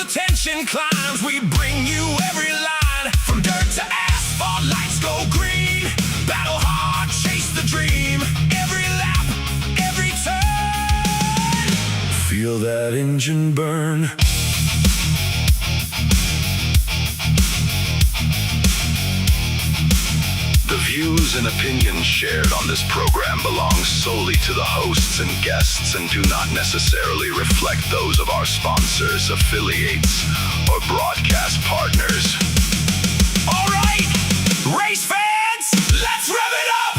the tension climbs, we bring you every line. From dirt to asphalt, lights go green. Battle hard, chase the dream. Every lap, every turn. Feel that engine burn. The views and opinions shared on this program belong solely to the hosts and guests and do not necessarily reflect those of our sponsors, affiliates, or broadcast partners. All right, race fans, let's rev it up!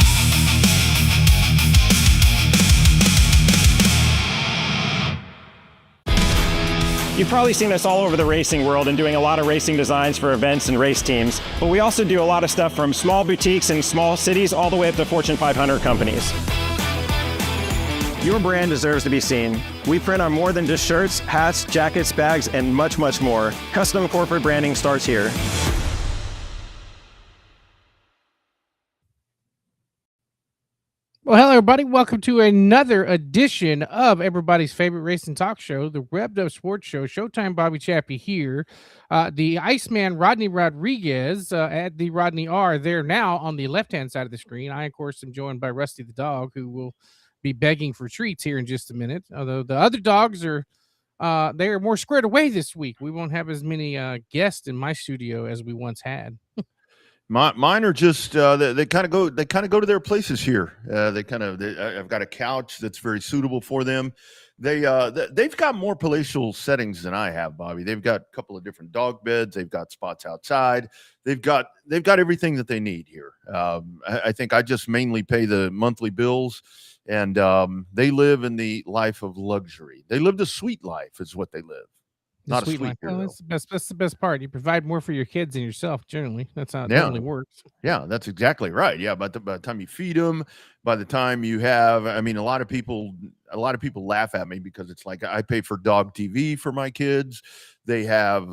You've probably seen us all over the racing world and doing a lot of racing designs for events and race teams, but we also do a lot of stuff from small boutiques in small cities all the way up to Fortune 500 companies. Your brand deserves to be seen. We print on more than just shirts, hats, jackets, bags, and much, much more. Custom corporate branding starts here. Well, hello, everybody. Welcome to another edition of everybody's favorite racing talk show, the Revved Sports Show. Showtime Bobby Chappie here. The Iceman Rodney Rodriguez at the Rodney R there now on the left-hand side of the screen. I, of course, am joined by Rusty the dog, who will be begging for treats here in just a minute. Although the other dogs are they are more squared away this week. We won't have as many guests in my studio as we once had. Mine are just they kind of go to their places here. I've got a couch that's very suitable for them. They've got more palatial settings than I have, Bobby. They've got a couple of different dog beds. They've got spots outside. They've got everything that they need here. I think I just mainly pay the monthly bills, and they live in the life of luxury. They live the sweet life, is what they live. Not a sweet life. That's the best part. You provide more for your kids than yourself. Generally, that's how it Yeah. normally works. Yeah, that's exactly right. Yeah, by the time you feed them, by the time you have, I mean, a lot of people laugh at me because it's like I pay for dog TV for my kids. They have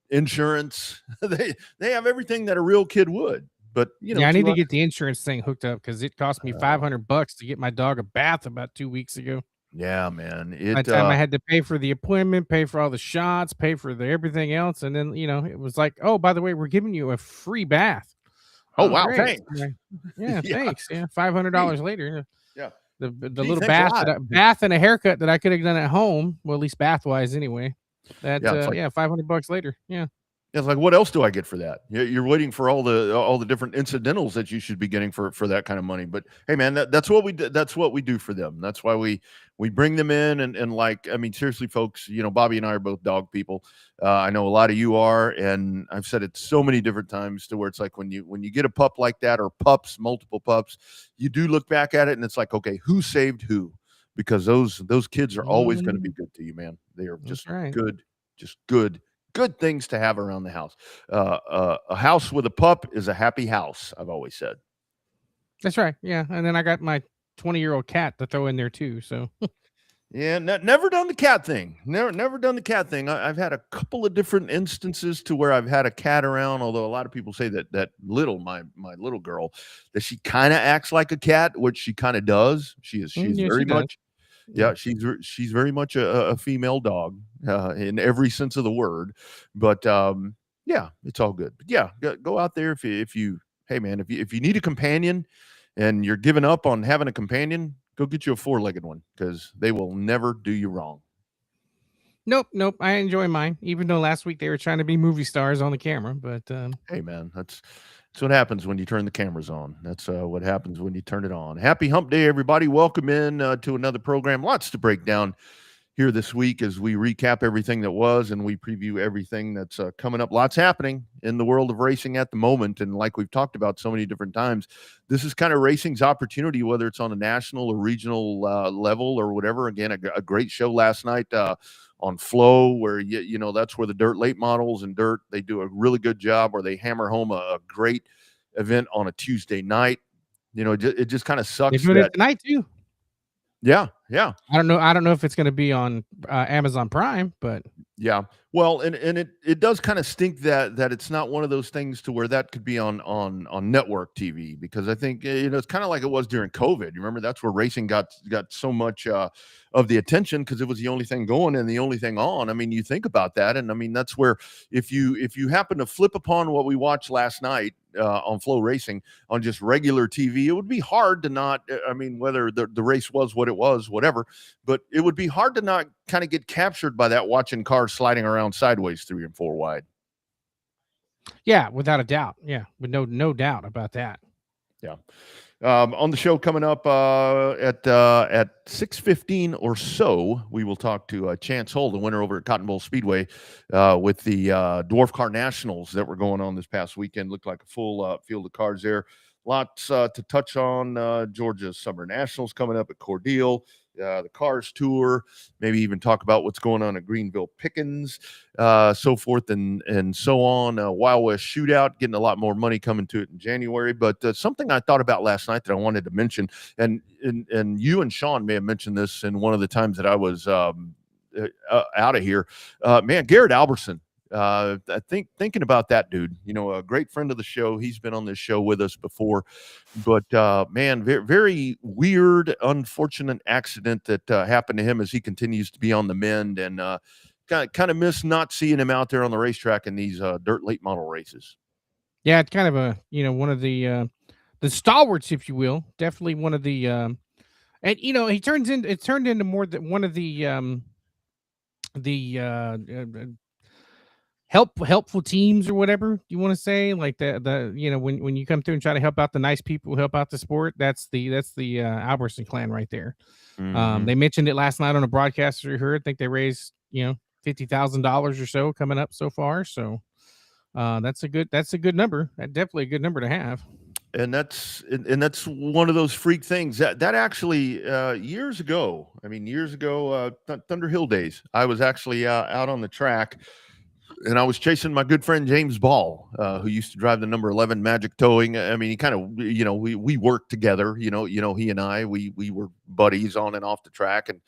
insurance. They have everything that a real kid would. But I need to get the insurance thing hooked up because it cost me $500 to get my dog a bath about 2 weeks ago. Yeah, man. By the time I had to pay for the appointment, pay for all the shots, pay for everything else, and then it was like, oh, by the way, we're giving you a free bath. Oh wow, great. thanks. Yeah, thanks. Yeah, $500 later. Yeah, the little bath and a haircut that I could have done at home. Well, at least bath wise, anyway. That $500 later. Yeah. It's like, what else do I get for that? You're waiting for all the different incidentals that you should be getting for that kind of money. But hey, man, that's what we do. That's what we do for them. That's why we bring them in and like, I mean, seriously, folks, Bobby and I are both dog people. I know a lot of you are, and I've said it so many different times to where it's like when you get a pup like that or pups, multiple pups, you do look back at it and it's like, okay, who saved who? Because those kids are always going to be good to you, man. They are just good things to have around the house. A house with a pup is a happy house, I've always said. That's right. Yeah. And then I got my 20-year-old cat to throw in there too. So yeah, never done the cat thing. Never done the cat thing. I've had a couple of different instances to where I've had a cat around, although a lot of people say that my little girl, that she kind of acts like a cat, which she kind of does. She's very much. Yeah, she's very much a female dog in every sense of the word. But yeah, it's all good. But yeah, go out there if you need a companion and you're giving up on having a companion, go get you a 4-legged one because they will never do you wrong. Nope. I enjoy mine, even though last week they were trying to be movie stars on the camera. But hey, man, that's what happens when you turn the cameras on. That's what happens when you turn it on. Happy Hump Day, everybody. Welcome in to another program. Lots to break down here this week as we recap everything that was and we preview everything that's coming up. Lots happening in the world of racing at the moment. And like we've talked about so many different times, this is kind of racing's opportunity, whether it's on a national or regional level or whatever. Again, a great show last night on Flow, where that's where the dirt late models and dirt, they do a really good job, where they hammer home a great event on a Tuesday night. It just kind of sucks. They're doing it tonight too. Yeah. I don't know if it's going to be on Amazon Prime, but Yeah. Well, and it does kind of stink that it's not one of those things to where that could be on network TV, because I think it's kind of like it was during COVID. You remember that's where racing got so much of the attention, because it was the only thing going and the only thing on. I mean, you think about that, and I mean that's where if you happen to flip upon what we watched last night on Flow Racing on just regular TV, it would be hard to not. I mean, whether the race was what it was, whatever, but it would be hard to not kind of get captured by that, watching cars sliding around sideways 3 and 4 wide. Yeah, without a doubt. Yeah, with no doubt about that. Yeah. On the show coming up at 6:15 or so, we will talk to Chance Hull, the winner over at Cotton Bowl Speedway, with the Dwarf Car Nationals that were going on this past weekend. Looked like a full field of cars there. Lots to touch on. Georgia's Summer Nationals coming up at Cordele. The Cars Tour, maybe even talk about what's going on at Greenville Pickens, so forth and so on. Wild West Shootout, getting a lot more money coming to it in January. But something I thought about last night that I wanted to mention, and you and Sean may have mentioned this in one of the times that I was out of here. Man, Garrett Alberson. I think thinking about that dude, a great friend of the show. He's been on this show with us before, but man, very, very weird, unfortunate accident that happened to him as he continues to be on the mend, and kind of miss not seeing him out there on the racetrack in these dirt late model races. Yeah, it's kind of a one of the stalwarts, if you will. Definitely one of the and it turned into more than one of the helpful teams, or whatever you want to say, like the when you come through and try to help out the nice people, help out the sport. That's the Albertson clan right there. Mm-hmm. They mentioned it last night on a broadcast we heard. I think they raised $50,000 or so coming up so far. So that's a good number. That's definitely a good number to have. And that's one of those freak things that actually years ago, Thunder Hill days, I was actually out on the track, and I was chasing my good friend James Ball, who used to drive the number 11 Magic Towing. I mean, he kind of, we worked together. He and I, we were buddies on and off the track, and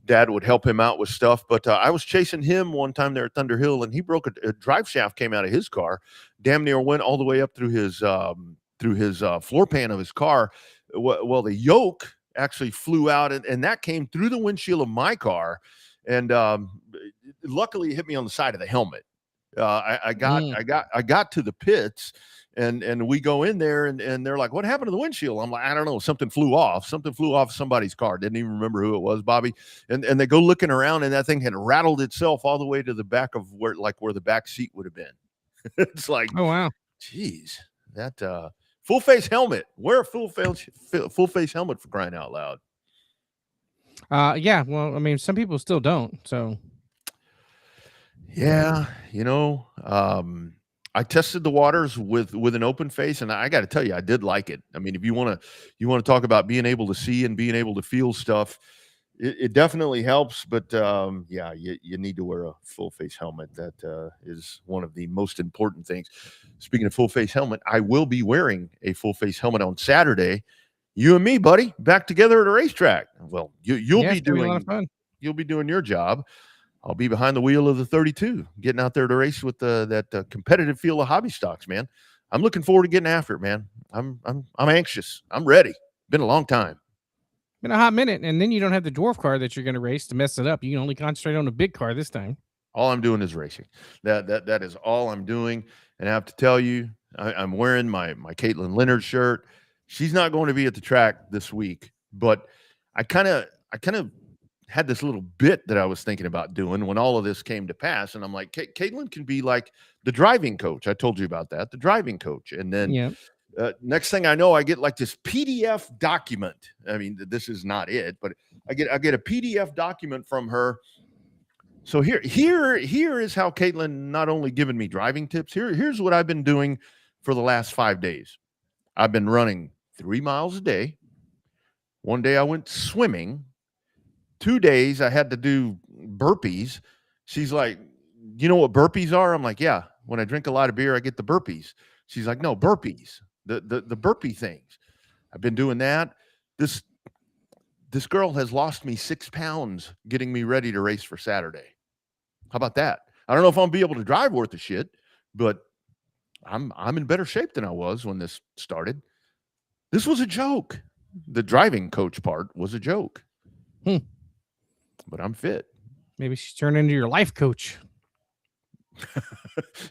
Dad would help him out with stuff. But I was chasing him one time there at Thunder Hill, and he broke a drive shaft came out of his car, damn near went all the way up through his floor pan of his car. Well, the yoke actually flew out, and that came through the windshield of my car, and luckily it hit me on the side of the helmet. I got to the pits, and we go in there, and they're like, "What happened to the windshield?" I'm like, "I don't know. Something flew off somebody's car." Didn't even remember who it was, Bobby. And they go looking around, and that thing had rattled itself all the way to the back of where the back seat would have been. It's like, oh wow, geez, that full face helmet. Wear a full face helmet, for crying out loud. Yeah. Well, I mean, some people still don't. So yeah, I tested the waters with an open face, and I got to tell you, I did like it. I mean, if you want to talk about being able to see and being able to feel stuff, it definitely helps. But yeah, you need to wear a full face helmet. That is one of the most important things. Speaking of full face helmet, I will be wearing a full face helmet on Saturday. You and me, buddy, back together at a racetrack. Well, you'll be doing a lot of fun. You'll be doing your job. I'll be behind the wheel of the 32, getting out there to race with that competitive field of hobby stocks, man. I'm looking forward to getting after it, man. I'm anxious. I'm ready. Been a long time. Been a hot minute, and then you don't have the dwarf car that you're going to race to mess it up. You can only concentrate on the big car this time. All I'm doing is racing. That is all I'm doing. And I have to tell you, I'm wearing my Caitlin Leonard shirt. She's not going to be at the track this week, but I kind of had this little bit that I was thinking about doing when all of this came to pass. And I'm like, Caitlin can be like the driving coach. I told you about that, the driving coach. And then next thing I know, I get like this PDF document. I mean, this is not it, but I get a PDF document from her. So here is how Caitlin not only given me driving tips. Here's what I've been doing for the last 5 days. I've been running 3 miles a day. One day I went swimming. 2 days I had to do burpees. She's like, "You know what burpees are?" I'm like, "Yeah. When I drink a lot of beer, I get the burpees." She's like, "No, burpees, the burpee things." I've been doing that. This girl has lost me 6 pounds getting me ready to race for Saturday. How about that? I don't know if I'm gonna be able to drive worth a shit, but I'm in better shape than I was when this started. This was a joke. The driving coach part was a joke. Hmm. But I'm fit. Maybe she's turned into your life coach.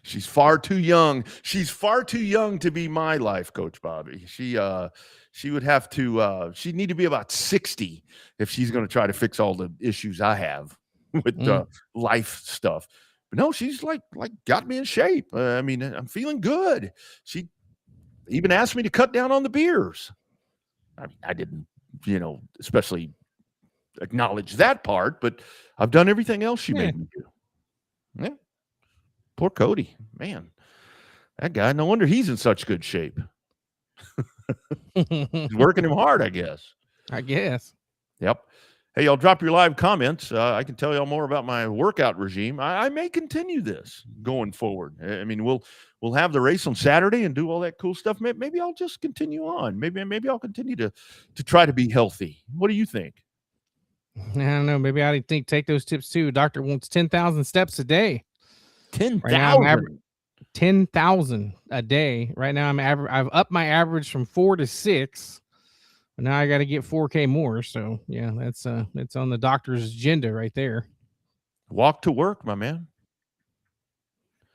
She's far too young. She's far too young to be my life coach, Bobby. She would have to she'd need to be about 60 if she's going to try to fix all the issues I have with life stuff. But no, she's like got me in shape. I mean, I'm feeling good. She even asked me to cut down on the beers. I mean, I didn't, especially acknowledge that part, but I've done everything else she made me do. Yeah. Poor Cody, man, that guy. No wonder he's in such good shape. He's working him hard, I guess. Yep. Hey, y'all drop your live comments. I can tell y'all more about my workout regime. I may continue this going forward. I mean, we'll have the race on Saturday and do all that cool stuff. Maybe I'll just continue on. Maybe I'll continue to try to be healthy. What do you think? I don't know. Maybe I think take those tips too. Doctor wants 10,000 steps a day. 10,000. 10,000 a day. Right now, I've upped my average from 4 to 6. But now I got to get 4K more. So yeah, that's on the doctor's agenda right there. Walk to work, my man.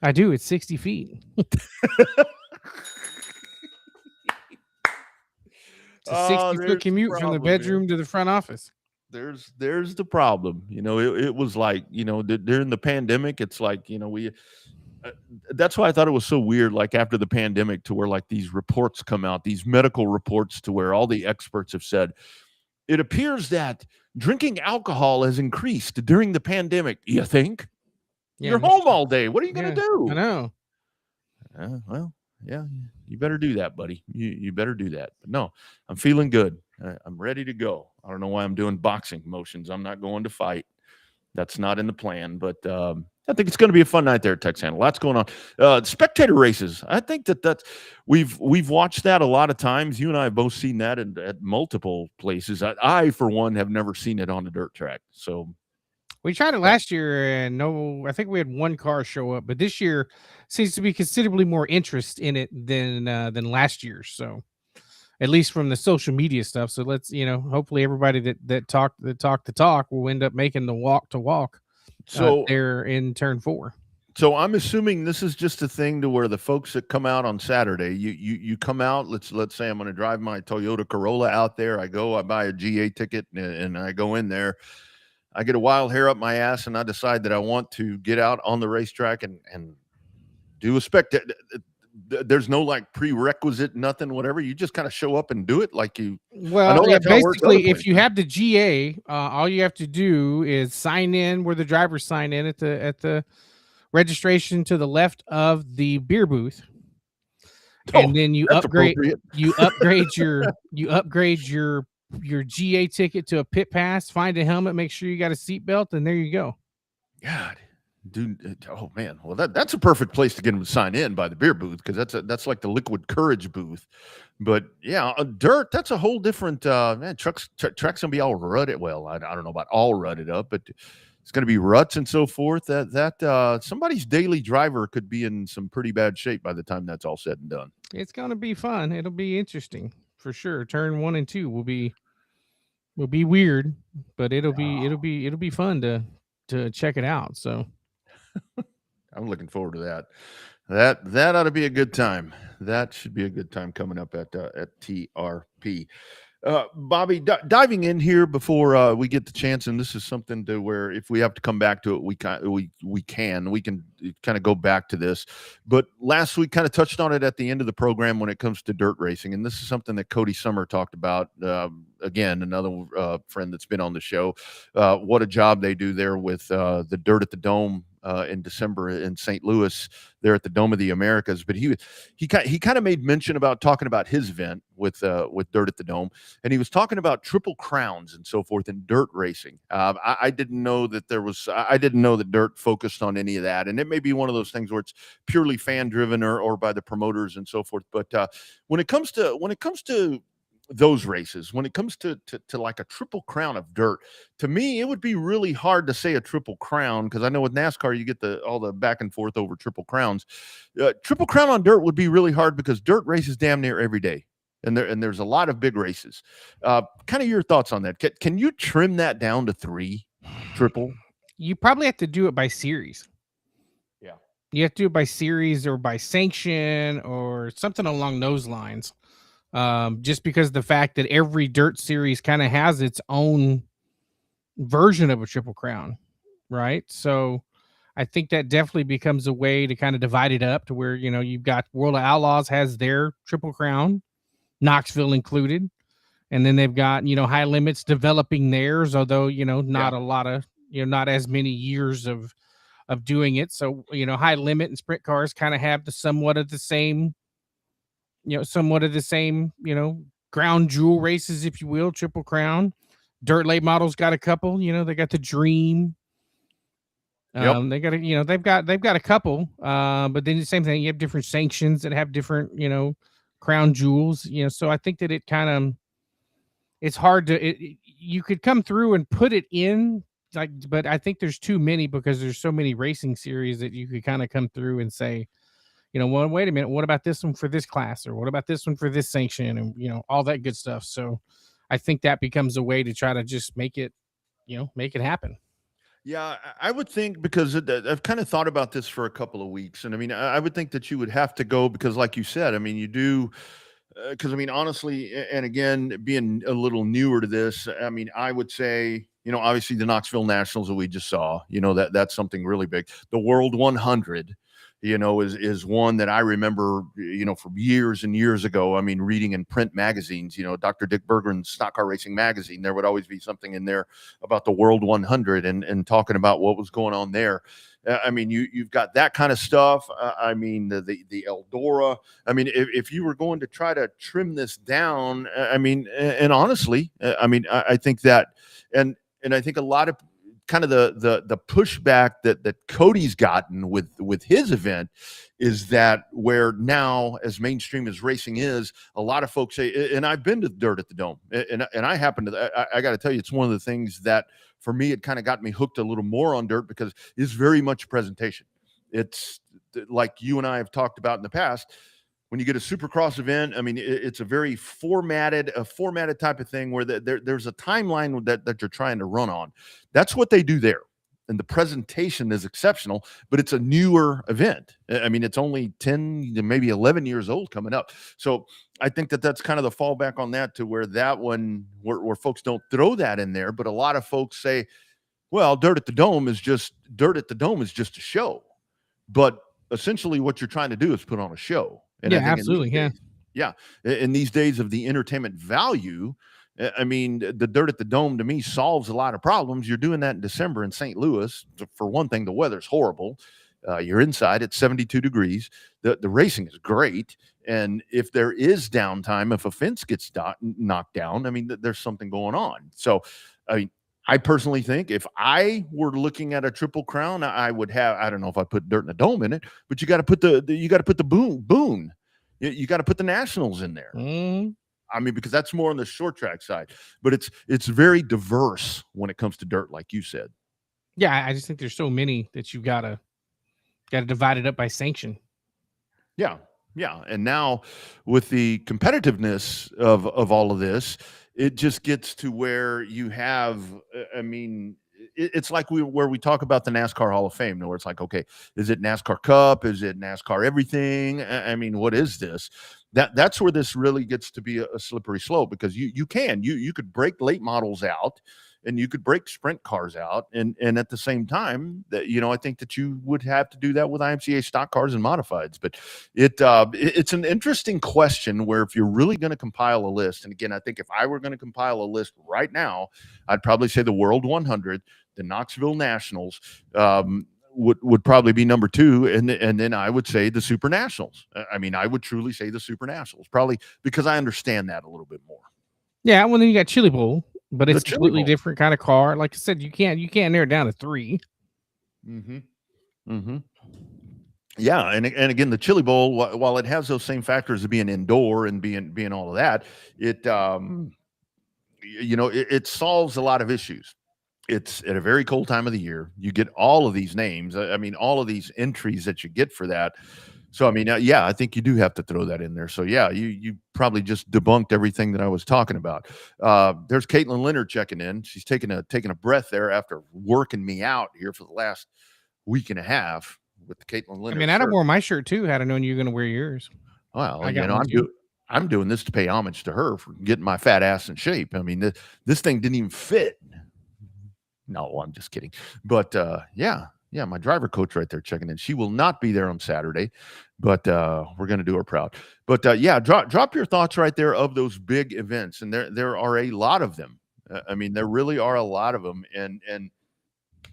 I do. It's 60 feet. It's a 60-foot commute from the bedroom to the front office. There's the problem. It was like, during the pandemic, it's like, that's why I thought it was so weird, like after the pandemic, to where like these reports come out, these medical reports, to where all the experts have said, it appears that drinking alcohol has increased during the pandemic. You think? Yeah, you're home all day. What are you going to do? I know. Well, yeah, you better do that, buddy. You better do that. But no, I'm feeling good. I'm ready to go. I don't know why I'm doing boxing motions. I'm not going to fight. That's not in the plan, but I think it's going to be a fun night there at Texana. Lots going on. Spectator races. I think that's we've watched that a lot of times. You and I have both seen that at multiple places. I for one have never seen it on a dirt track. So we tried it last year, and I think we had one car show up, but this year seems to be considerably more interest in it than last year. So at least from the social media stuff. So let's, hopefully everybody that talked the talk will end up making the walk to walk. So they're in turn 4. So I'm assuming this is just a thing to where the folks that come out on Saturday, you come out. Let's say I'm going to drive my Toyota Corolla out there. I buy a GA ticket and I go in there. I get a wild hair up my ass and I decide that I want to get out on the racetrack and do a spectator. There's no like prerequisite, nothing, whatever. You just kind of show up and do it like you. Well, yeah, basically, if you have the GA, all you have to do is sign in where the drivers sign in at the registration to the left of the beer booth, and then you upgrade your GA ticket to a pit pass. Find a helmet, make sure you got a seatbelt, and there you go. God. Dude, oh man, well that's a perfect place to get them to sign in by the beer booth, because that's like the Liquid Courage booth. But yeah, dirt, that's a whole different man. Track's gonna be all rutted. Well, I don't know about all rutted up, but it's gonna be ruts and so forth. That somebody's daily driver could be in some pretty bad shape by the time that's all said and done. It's gonna be fun. It'll be interesting for sure. Turn 1 and 2 will be weird, but it'll be fun to check it out. So I'm looking forward to that. That ought to be a good time. That should be a good time coming up at TRP. Bobby, diving in here before we get the chance, and this is something to where if we have to come back to it, we can kind of go back to this. But last week kind of touched on it at the end of the program when it comes to dirt racing, and this is something that Cody Summer talked about. Again, another friend that's been on the show. What a job they do there with the Dirt at the Dome in December in St. Louis, there at the Dome of the Americas. But he kind of made mention about talking about his event with Dirt at the Dome, and he was talking about triple crowns and so forth in dirt racing. I didn't know that dirt focused on any of that, and it may be one of those things where it's purely fan driven or by the promoters and so forth. But when it comes to those races. When it comes to like a triple crown of dirt, to me, it would be really hard to say a triple crown, because I know with NASCAR you get all the back and forth over triple crowns. Triple crown on dirt would be really hard because dirt races damn near every day, and there's a lot of big races. Kind of your thoughts on that? Can you trim that down to 3 triple? You probably have to do it by series. Yeah. You have to do it by series or by sanction or something along those lines. Just because the fact that every dirt series kind of has its own version of a triple crown, right? So I think that definitely becomes a way to kind of divide it up to where, you've got World of Outlaws has their triple crown, Knoxville included. And then they've got, High Limits developing theirs, although, not a lot of, not as many years of doing it. So, High Limit and Sprint Cars kind of have somewhat of the same, ground jewel races, if you will, triple crown. Dirt late models got a couple, they got the Dream. Yep. They got they've got a couple, but then the same thing, you have different sanctions that have different, crown jewels, so I think that it kind of, it's hard to, you could come through and put it in, like, but I think there's too many because there's so many racing series that you could kind of come through and say, well, wait a minute, what about this one for this class, or what about this one for this sanction, and all that good stuff. So I think that becomes a way to try to just make it happen. Yeah, I would think, because I've kind of thought about this for a couple of weeks, and I mean, I would think that you would have to go, because, like you said, I mean, you do. Because I mean, honestly, and again, being a little newer to this, I mean, I would say, obviously the Knoxville Nationals that we just saw, that's something really big. The World 100, is one that I remember, from years and years ago. I mean, reading in print magazines, Dr. Dick Bergeron's Stock Car Racing magazine, there would always be something in there about the World 100 and talking about what was going on there. I mean, you've got that kind of stuff. I mean, the Eldora. I mean, if you were going to try to trim this down, I mean, and honestly, I mean, I think that, and I think a lot of kind of the pushback that Cody's gotten with his event is that, where now, as mainstream as racing is, a lot of folks say, and I've been to Dirt at the Dome, and I happen to, I got to tell you, it's one of the things that, for me, it kind of got me hooked a little more on dirt, because it's very much presentation. It's like you and I have talked about in the past. When you get a Supercross event, I mean, it's a very formatted type of thing, where there's a timeline that you're trying to run on. That's what they do there. And the presentation is exceptional, but it's a newer event. I mean, it's only 10 to maybe 11 years old coming up. So I think that's kind of the fallback on that, to where that one, where folks don't throw that in there. But a lot of folks say, well, Dirt at the Dome is just a show. But essentially what you're trying to do is put on a show. And yeah, I think absolutely. in these days of the entertainment value, I mean, the Dirt at the Dome, to me, solves a lot of problems. You're doing that in December in St. Louis. For one thing, the weather's horrible. You're inside at 72 degrees. The racing is great. And if there is downtime, if a fence gets knocked down, I mean, there's something going on. So, I mean, I personally think if I were looking at a triple crown, I would have, I don't know if I put Dirt in the Dome in it, but you got to put the Boone. You got to put the Nationals in there. I mean, because that's more on the short track side, but it's very diverse when it comes to dirt, like you said. Yeah, I just think there's so many that you gotta divide it up by sanction. Yeah, and now with the competitiveness of all of this, it just gets to where you have, I mean, it's like where we talk about the NASCAR Hall of Fame, where it's like, okay, is it NASCAR Cup? Is it NASCAR everything? I mean, what is this? That's where this really gets to be a slippery slope, because you could break late models out, and you could break sprint cars out, and at the same time, that I think that you would have to do that with IMCA stock cars and modifieds. But it's an interesting question, where if you're really going to compile a list, and again, I think if I were going to compile a list right now, I'd probably say the World 100, the Knoxville Nationals, would probably be number 2, and then I would say the Super Nationals. I mean, I would truly say the Super Nationals, probably because I understand that a little bit more. Yeah, well, then you got Chili Bowl, but it's a completely different kind of car. Like I said, you can't narrow it down to 3. Yeah, and again, the Chili Bowl, while it has those same factors of being indoor and being all of that, it it solves a lot of issues. It's at a very cold time of the year. You get all of these names. I mean, all of these entries that you get for that. So I mean, yeah, I think you do have to throw that in there. So yeah, you probably just debunked everything that I was talking about. There's Caitlin Leonard checking in. She's taking a breath there after working me out here for the last week and a half with the Caitlin I Leonard mean, I'd have shirt. worn my shirt too had I known you were going to wear yours. Well, I got one too. I'm doing this to pay homage to her for getting my fat ass in shape. I mean, this thing didn't even fit. No, I'm just kidding. But yeah, my driver coach right there checking in. She will not be there on Saturday, but we're going to do her proud. But yeah, drop your thoughts right there of those big events, and there are a lot of them. I mean, there really are a lot of them, and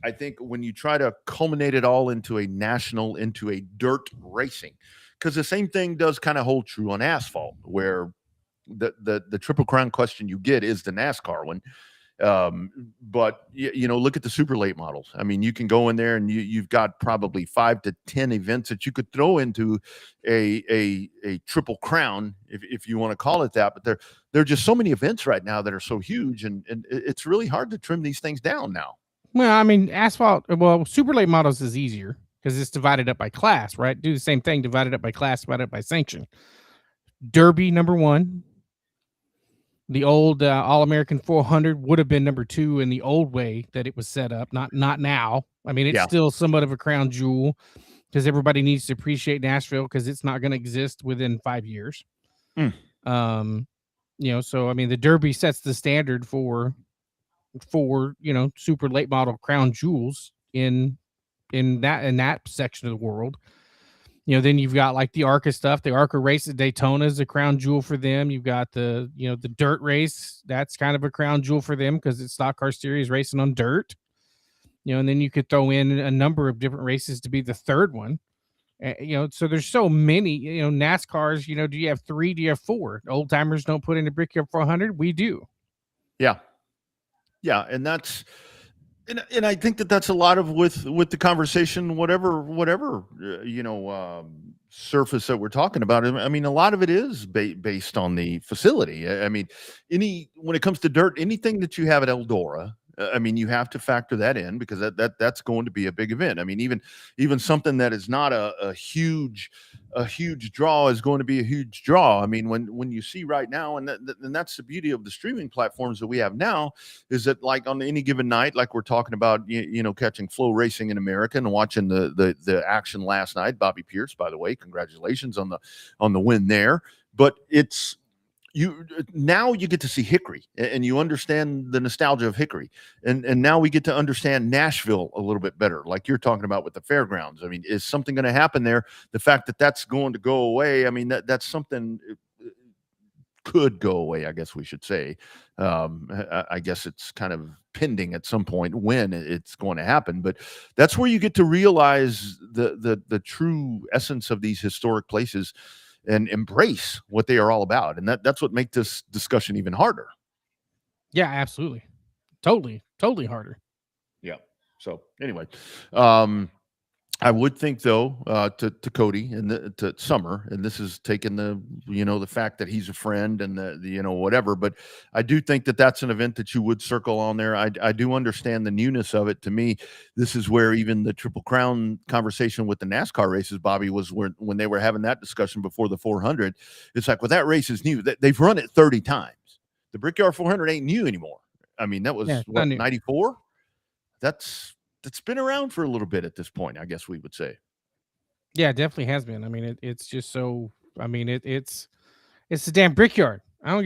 I think when you try to culminate it all into a national, into a dirt racing, because the same thing does kind of hold true on asphalt, where the Triple Crown question you get is the NASCAR one. But look at the super late models. I mean, you can go in there and you've got probably 5 to 10 events that you could throw into a Triple Crown, if you want to call it that. But there are just so many events right now that are so huge, and it's really hard to trim these things down now. Well, I mean, super late models is easier because it's divided up by class, right? Do the same thing, divided up by class, divided up by sanction. Derby, number 1. The old All-American 400 would have been number 2 in the old way that it was set up, not now. I mean, it's still somewhat of a crown jewel because everybody needs to appreciate Nashville because it's not going to exist within 5 years. So I mean, the Derby sets the standard for super late model crown jewels in that section of the world. Then you've got like the ARCA stuff. The ARCA race at Daytona is a crown jewel for them. You've got the dirt race. That's kind of a crown jewel for them because it's Stock Car Series racing on dirt. And then you could throw in a number of different races to be the third one. So there's so many, NASCARs, do you have 3? Do you have 4? Old timers don't put in a Brickyard 400. We do. Yeah. Yeah. And that's, and I think that's a lot of with the conversation, whatever surface that we're talking about. I mean, a lot of it is based on the facility. I mean, when it comes to dirt, anything that you have at Eldora, I mean, you have to factor that in because that's going to be a big event. I mean, even something that is not a huge draw is going to be a huge draw. I mean, when you see right now, and that's the beauty of the streaming platforms that we have now, is that like on any given night, like we're talking about, catching Flow Racing in America and watching the action last night. Bobby Pierce, by the way, congratulations on the win there. But it's now you get to see Hickory and you understand the nostalgia of Hickory. And now we get to understand Nashville a little bit better, like you're talking about with the fairgrounds. I mean, is something going to happen there? The fact that that's going to go away, I mean, that's something could go away, I guess we should say. I guess it's kind of pending at some point when it's going to happen. But that's where you get to realize the true essence of these historic places and embrace what they are all about. And that's what makes this discussion even harder. Yeah, absolutely. Totally harder. Yeah. So anyway, I would think though, to Cody and to Summer, and this is taking the fact that he's a friend and the whatever, but I do think that that's an event that you would circle on there. I do understand the newness of it. To me, this is where even the Triple Crown conversation with the NASCAR races, Bobby, was when they were having that discussion before the 400. It's like, well, that race is new. They've run it 30 times. The Brickyard 400 ain't new anymore. I mean, that was 94. That's been around for a little bit at this point, I guess we would say. Yeah, it definitely has been. I mean, it's just so. I mean, it's the damn Brickyard. I don't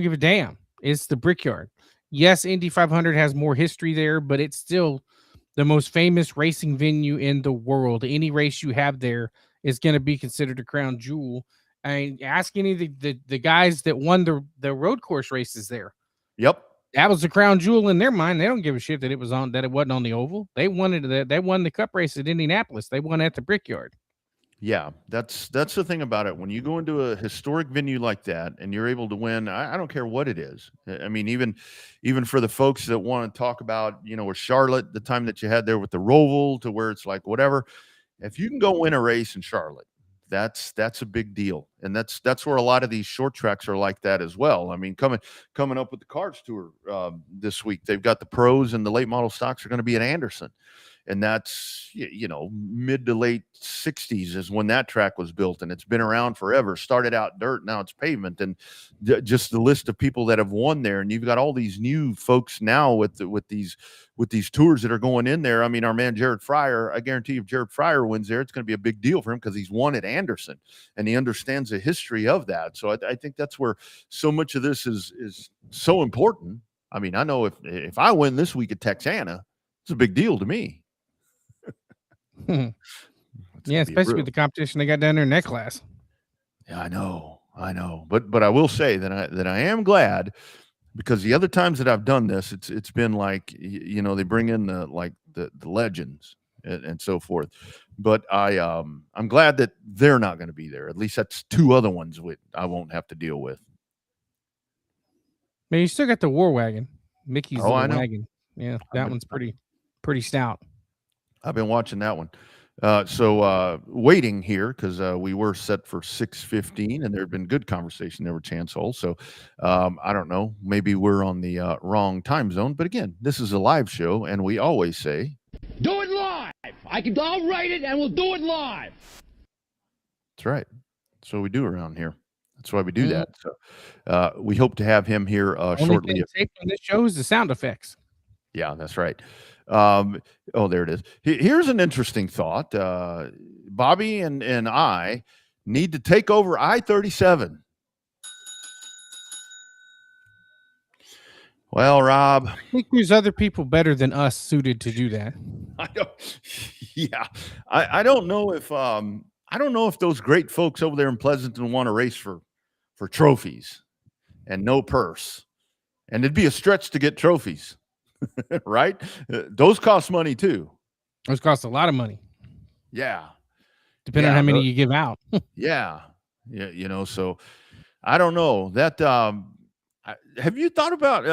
give a damn. It's the Brickyard. Yes, Indy 500 has more history there, but it's still the most famous racing venue in the world. Any race you have there is going to be considered a crown jewel. I mean, ask any of the guys that won the road course races there. Yep. That was the crown jewel in their mind. They don't give a shit that it wasn't on the oval. They wanted that. They won the Cup race at Indianapolis. They won at the Brickyard. Yeah, that's the thing about it. When you go into a historic venue like that and you're able to win, I don't care what it is. I mean, even for the folks that want to talk about, with Charlotte, the time that you had there with the Roval, to where it's like whatever. if you can go win a race in Charlotte, that's a big deal, and that's where a lot of these short tracks are like that as well. I mean, coming up with the Cards Tour this week, they've got the pros and the late model stocks are going to be at Anderson, and that's mid to late 60s is when that track was built, and it's been around forever. Started out dirt, now it's pavement, and just the list of people that have won there, and you've got all these new folks now with these tours that are going in there. I mean, our man Jared Fryer, I guarantee if Jared Fryer wins there, it's going to be a big deal for him because he's won at Anderson and he understands the history of that. So I think that's where so much of this is so important. I mean, I know if I win this week at Texana, it's a big deal to me. Yeah, especially with the competition they got down there in that class. Yeah, I know. But I will say that I am glad, because the other times that I've done this, it's been like, they bring in the legends and so forth. But I'm glad that they're not going to be there. At least that's two other ones I won't have to deal with. Man, you still got the War Wagon, Mickey's little I know. wagon. Yeah, that one's pretty stout. I've been watching that one. So waiting here because we were set for 6:15, and there had been good conversation. There were chance holes. So I don't know. Maybe we're on the wrong time zone. But again, this is a live show, and we always say, do it live. I'll write it, and we'll do it live. That's right. That's what we do around here. That's why we do that. So we hope to have him here shortly. Only thing on this show is the sound effects. Yeah, that's right. There it is. Here's an interesting thought. Bobby and I need to take over I-37. Well, Rob, I think there's other people better than us suited to do that. I don't know if those great folks over there in Pleasanton want to race for trophies and no purse, and it'd be a stretch to get trophies. Right? Those cost money too. Those cost a lot of money. Yeah. Depending on how many you give out. Yeah. So I don't know that. Have you thought about,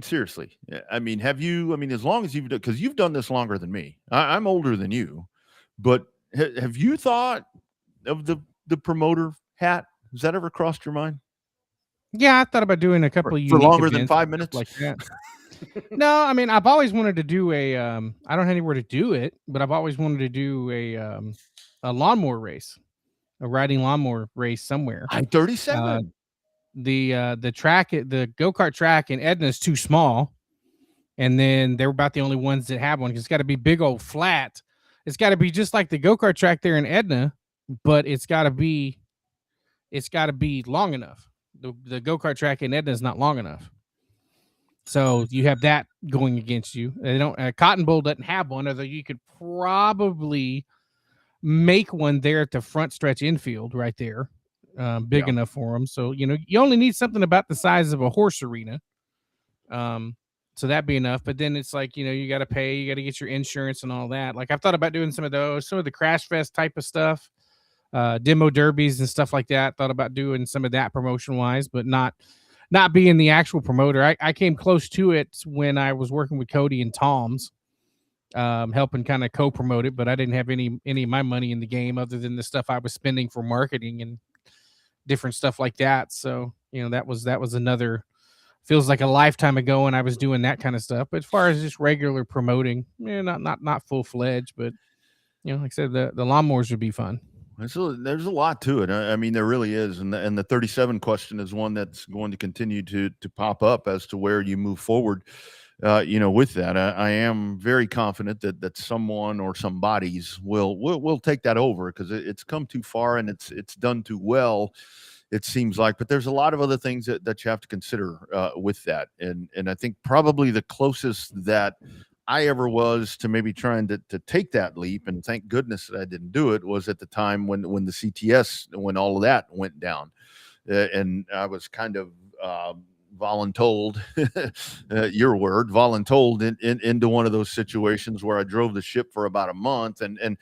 seriously, as long as because you've done this longer than me, I'm older than you, but have you thought of the promoter hat? Has that ever crossed your mind? Yeah. I thought about doing a couple for longer than 5 minutes like that. No, I've always wanted to do I don't have anywhere to do it, but I've always wanted to do a lawnmower race, a riding lawnmower race somewhere. I-37. The track, the go-kart track in Edna is too small, and then they're about the only ones that have one. It's got to be big old flat. It's got to be just like the go-kart track there in Edna, but it's got to be long enough. The go-kart track in Edna is not long enough. So you have that going against you. They don't. Cotton Bowl doesn't have one, although you could probably make one there at the front stretch infield right there, big enough for them. So you only need something about the size of a horse arena. So that'd be enough. But then it's like you got to pay, you got to get your insurance and all that. Like I've thought about doing some of the Crash Fest type of stuff, demo derbies and stuff like that. Thought about doing some of that promotion wise, but not being the actual promoter. I came close to it when I was working with Cody and Tom's, helping kind of co-promote it, but I didn't have any of my money in the game other than the stuff I was spending for marketing and different stuff like that. So, that was another, feels like a lifetime ago when I was doing that kind of stuff. But as far as just regular promoting, not full-fledged, but like I said, the lawnmowers would be fun. There's a lot to it. There really is. And the 37 question is one that's going to continue to pop up as to where you move forward, with that. I am very confident that someone or some bodies will take that over because it's come too far and it's done too well, it seems like. But there's a lot of other things that you have to consider with that. And I think probably the closest that I ever was to maybe trying to take that leap, and thank goodness that I didn't do it, was at the time when the CTS, when all of that went down, and I was kind of voluntold, your word, voluntold into one of those situations where I drove the ship for about a month, and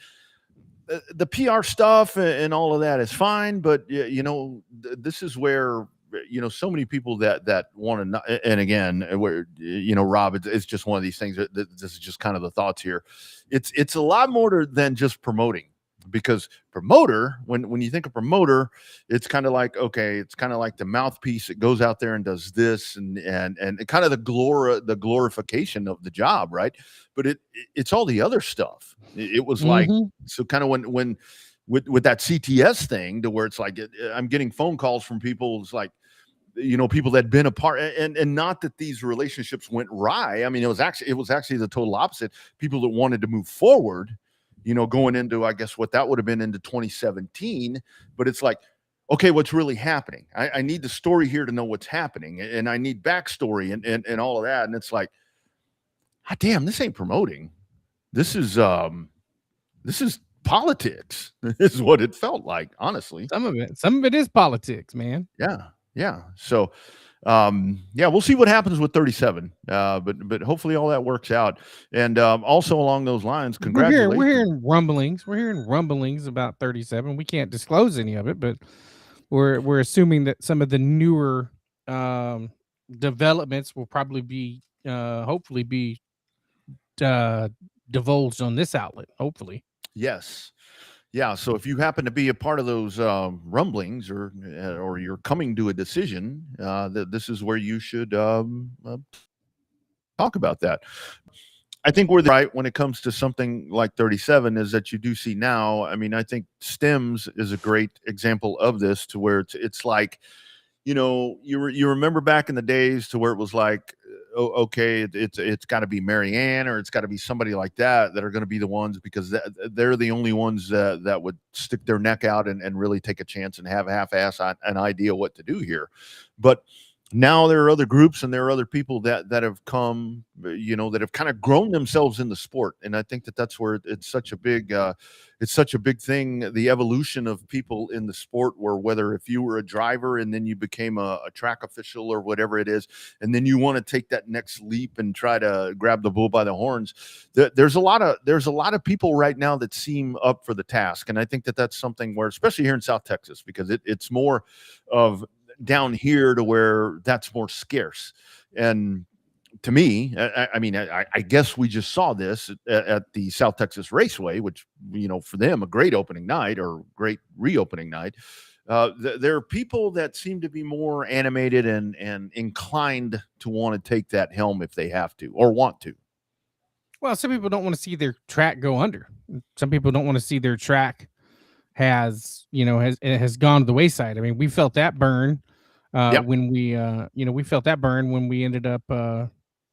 the PR stuff and all of that is fine, but this is where so many people that want to know, and again, where Rob, it's just one of these things that this is just kind of the thoughts here. It's a lot more than just promoting. because promoter, when you think of promoter, it's kind of like, okay, it's kind of like the mouthpiece that goes out there and does this and kind of the glorification of the job, right? But it's all the other stuff. It was like, so kind of when with that CTS thing, to where it's like I'm getting phone calls from people. It's like, people that had been a part, and not that these relationships went awry. I mean, it was actually the total opposite. People that wanted to move forward, going into, I guess, what that would have been into 2017. But it's like, okay, what's really happening? I need the story here to know what's happening, and I need backstory and all of that. And it's like, ah, damn, this ain't promoting. This is politics. This is what it felt like, honestly. Some of it is politics, man. Yeah. So, we'll see what happens with 37. But hopefully all that works out. And also along those lines, congratulations. We're hearing rumblings. We're hearing rumblings about 37. We can't disclose any of it, but we're assuming that some of the newer developments will probably be hopefully be divulged on this outlet. Hopefully. Yes. Yeah, so if you happen to be a part of those rumblings, or you're coming to a decision, that this is where you should talk about that. I think we're right when it comes to something like 37, is that you do see now. I mean, I think Stems is a great example of this, to where it's like, you remember back in the days to where it was like, okay, it's got to be Marianne, or it's got to be somebody like that are going to be the ones, because they're the only ones that would stick their neck out and really take a chance and have half-ass an idea what to do here. But now there are other groups and there are other people that have come, that have kind of grown themselves in the sport. And I think that's where it's such a big thing, the evolution of people in the sport, where whether if you were a driver and then you became a track official or whatever it is, and then you want to take that next leap and try to grab the bull by the horns, there's a lot of people right now that seem up for the task. And I think that's something where, especially here in South Texas, because it's more of down here to where that's more scarce. And to me, I guess we just saw this at the South Texas Raceway, which, for them, a great opening night, or great reopening night. There are people that seem to be more animated and inclined to want to take that helm if they have to or want to. Well, some people don't want to see their track go under. Some people don't want to see their track has gone to the wayside. I mean, we felt that burn when we felt that burn when we ended up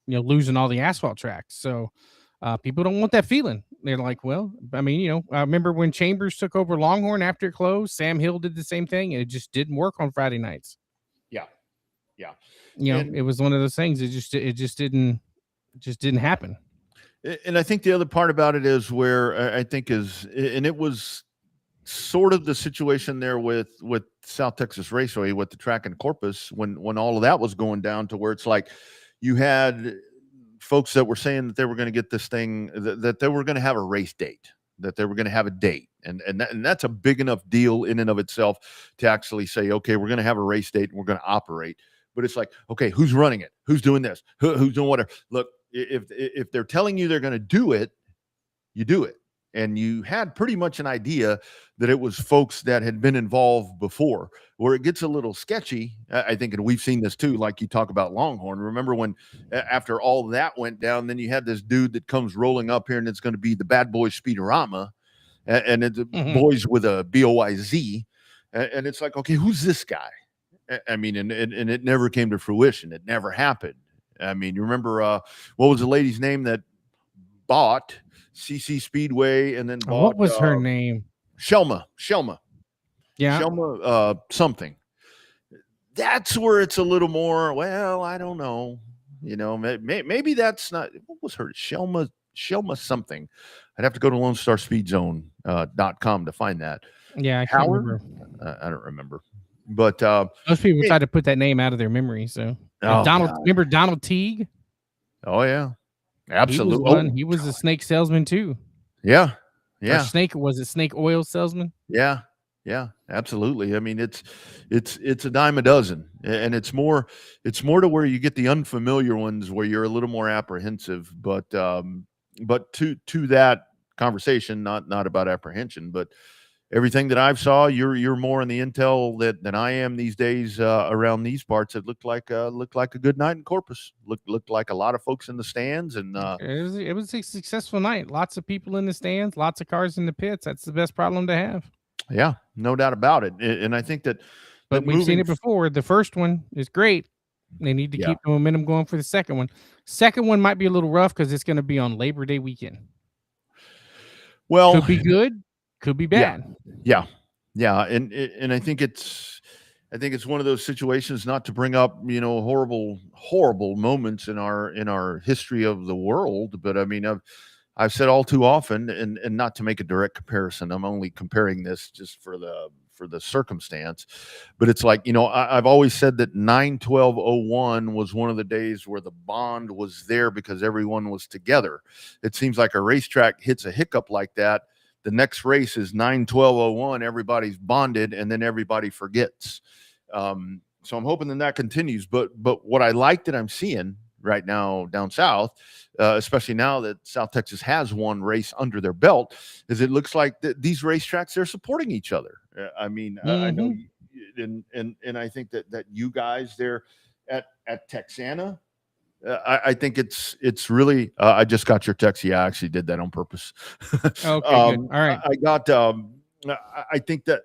losing all the asphalt tracks. So people don't want that feeling. They're like, well, I mean, I remember when Chambers took over Longhorn after it closed. Sam Hill did the same thing, and it just didn't work on Friday nights. Yeah. It was one of those things. It just didn't happen. And I think the other part about it is where I think is, and it was sort of the situation there with South Texas Raceway, with the track in Corpus, when all of that was going down, to where it's like you had folks that were saying that they were going to get this thing, that they were going to have a race date, that they were going to have a date. And that's a big enough deal in and of itself to actually say, okay, we're going to have a race date and we're going to operate. But it's like, okay, who's running it? Who's doing this? Who's doing whatever? Look, if they're telling you they're going to do it, you do it. And you had pretty much an idea that it was folks that had been involved before. Where it gets a little sketchy, I think, and we've seen this too, like you talk about Longhorn. Remember when, after all that went down, then you had this dude that comes rolling up here, and it's going to be the Bad Boys Speedorama, and it's boys with a BOYZ. And it's like, okay, who's this guy? I mean, and it never came to fruition. It never happened. I mean, you remember, what was the lady's name that bought CC Speedway and then bought, what was her name? Shelma. Yeah. Shelma something. That's where it's a little more, well, I don't know. Maybe that's not, what was her? Shelma something. I'd have to go to LoneStarSpeedZone.com to find that. Yeah, I can't remember. I don't remember. But most people try to put that name out of their memory. So remember Donald Teague? Oh yeah. Absolutely. He was a snake salesman too. Yeah. Or snake oil salesman? Yeah. Absolutely. I mean, it's a dime a dozen, and it's more to where you get the unfamiliar ones where you're a little more apprehensive, but to that conversation, not about apprehension, but everything that I've saw, you're more in the intel than I am these days around these parts. It looked like a good night in Corpus. Looked like a lot of folks in the stands, and It was a successful night. Lots of people in the stands, lots of cars in the pits. That's the best problem to have. yeah, no doubt about it. And I think that, But we've seen it before. The first one is great. They need to Yeah. keep the momentum going for the second one. Second one might be a little rough because it's going to be on Labor Day weekend. Well, Could be good, could be bad. Yeah, and I think it's one of those situations, not to bring up horrible moments in our history of the world, but I mean I've said all too often, and not to make a direct comparison, I'm only comparing this just for the circumstance, but it's like, I've always said that 9/12/01 was one of the days where the bond was there because everyone was together. It seems like a racetrack hits a hiccup like that, the next race is 9/12/01, everybody's bonded, and then everybody forgets. So I'm hoping that continues. But what I like that I'm seeing right now down south, especially now that South Texas has one race under their belt, is it looks like these racetracks, they're supporting each other. I mean, I know, and I think that you guys there at Texana, I think it's really. I just got your text. Yeah, I actually did that on purpose. Okay, good. All right. I got. I think that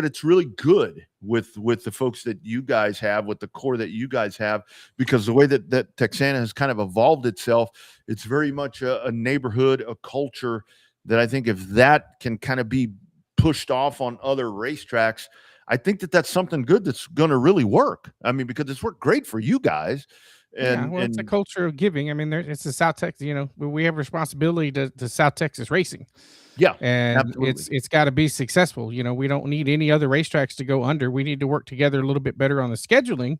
it's really good with the folks that you guys have, with the core that you guys have, because the way that Texana has kind of evolved itself, it's very much a neighborhood, a culture that I think if that can kind of be pushed off on other racetracks, I think that that's something good that's going to really work. I mean, because it's worked great for you guys. And it's a culture of giving. I mean, it's the South Texas. We have responsibility to South Texas racing. Yeah, and absolutely. it's got to be successful. We don't need any other racetracks to go under. We need to work together a little bit better on the scheduling,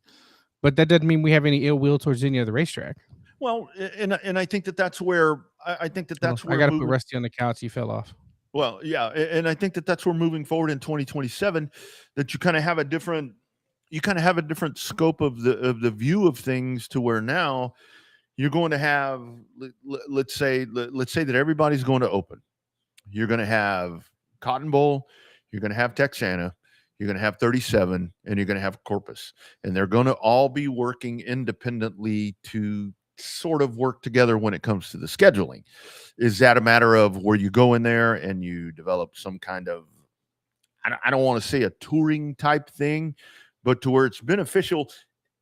but that doesn't mean we have any ill will towards any other racetrack. Well, and I think that's where I got to put Rusty on the couch. He fell off. Well, yeah, and I think that's where moving forward in 2027, that you kind of have a different scope of the view of things, to where now you're going to have, let's say that everybody's going to open. You're going to have Cotton Bowl, you're going to have Texana, you're going to have 37, and you're going to have Corpus, and they're going to all be working independently to sort of work together when it comes to the scheduling. Is that a matter of where you go in there and you develop some kind of, I don't want to say a touring type thing, but to where it's beneficial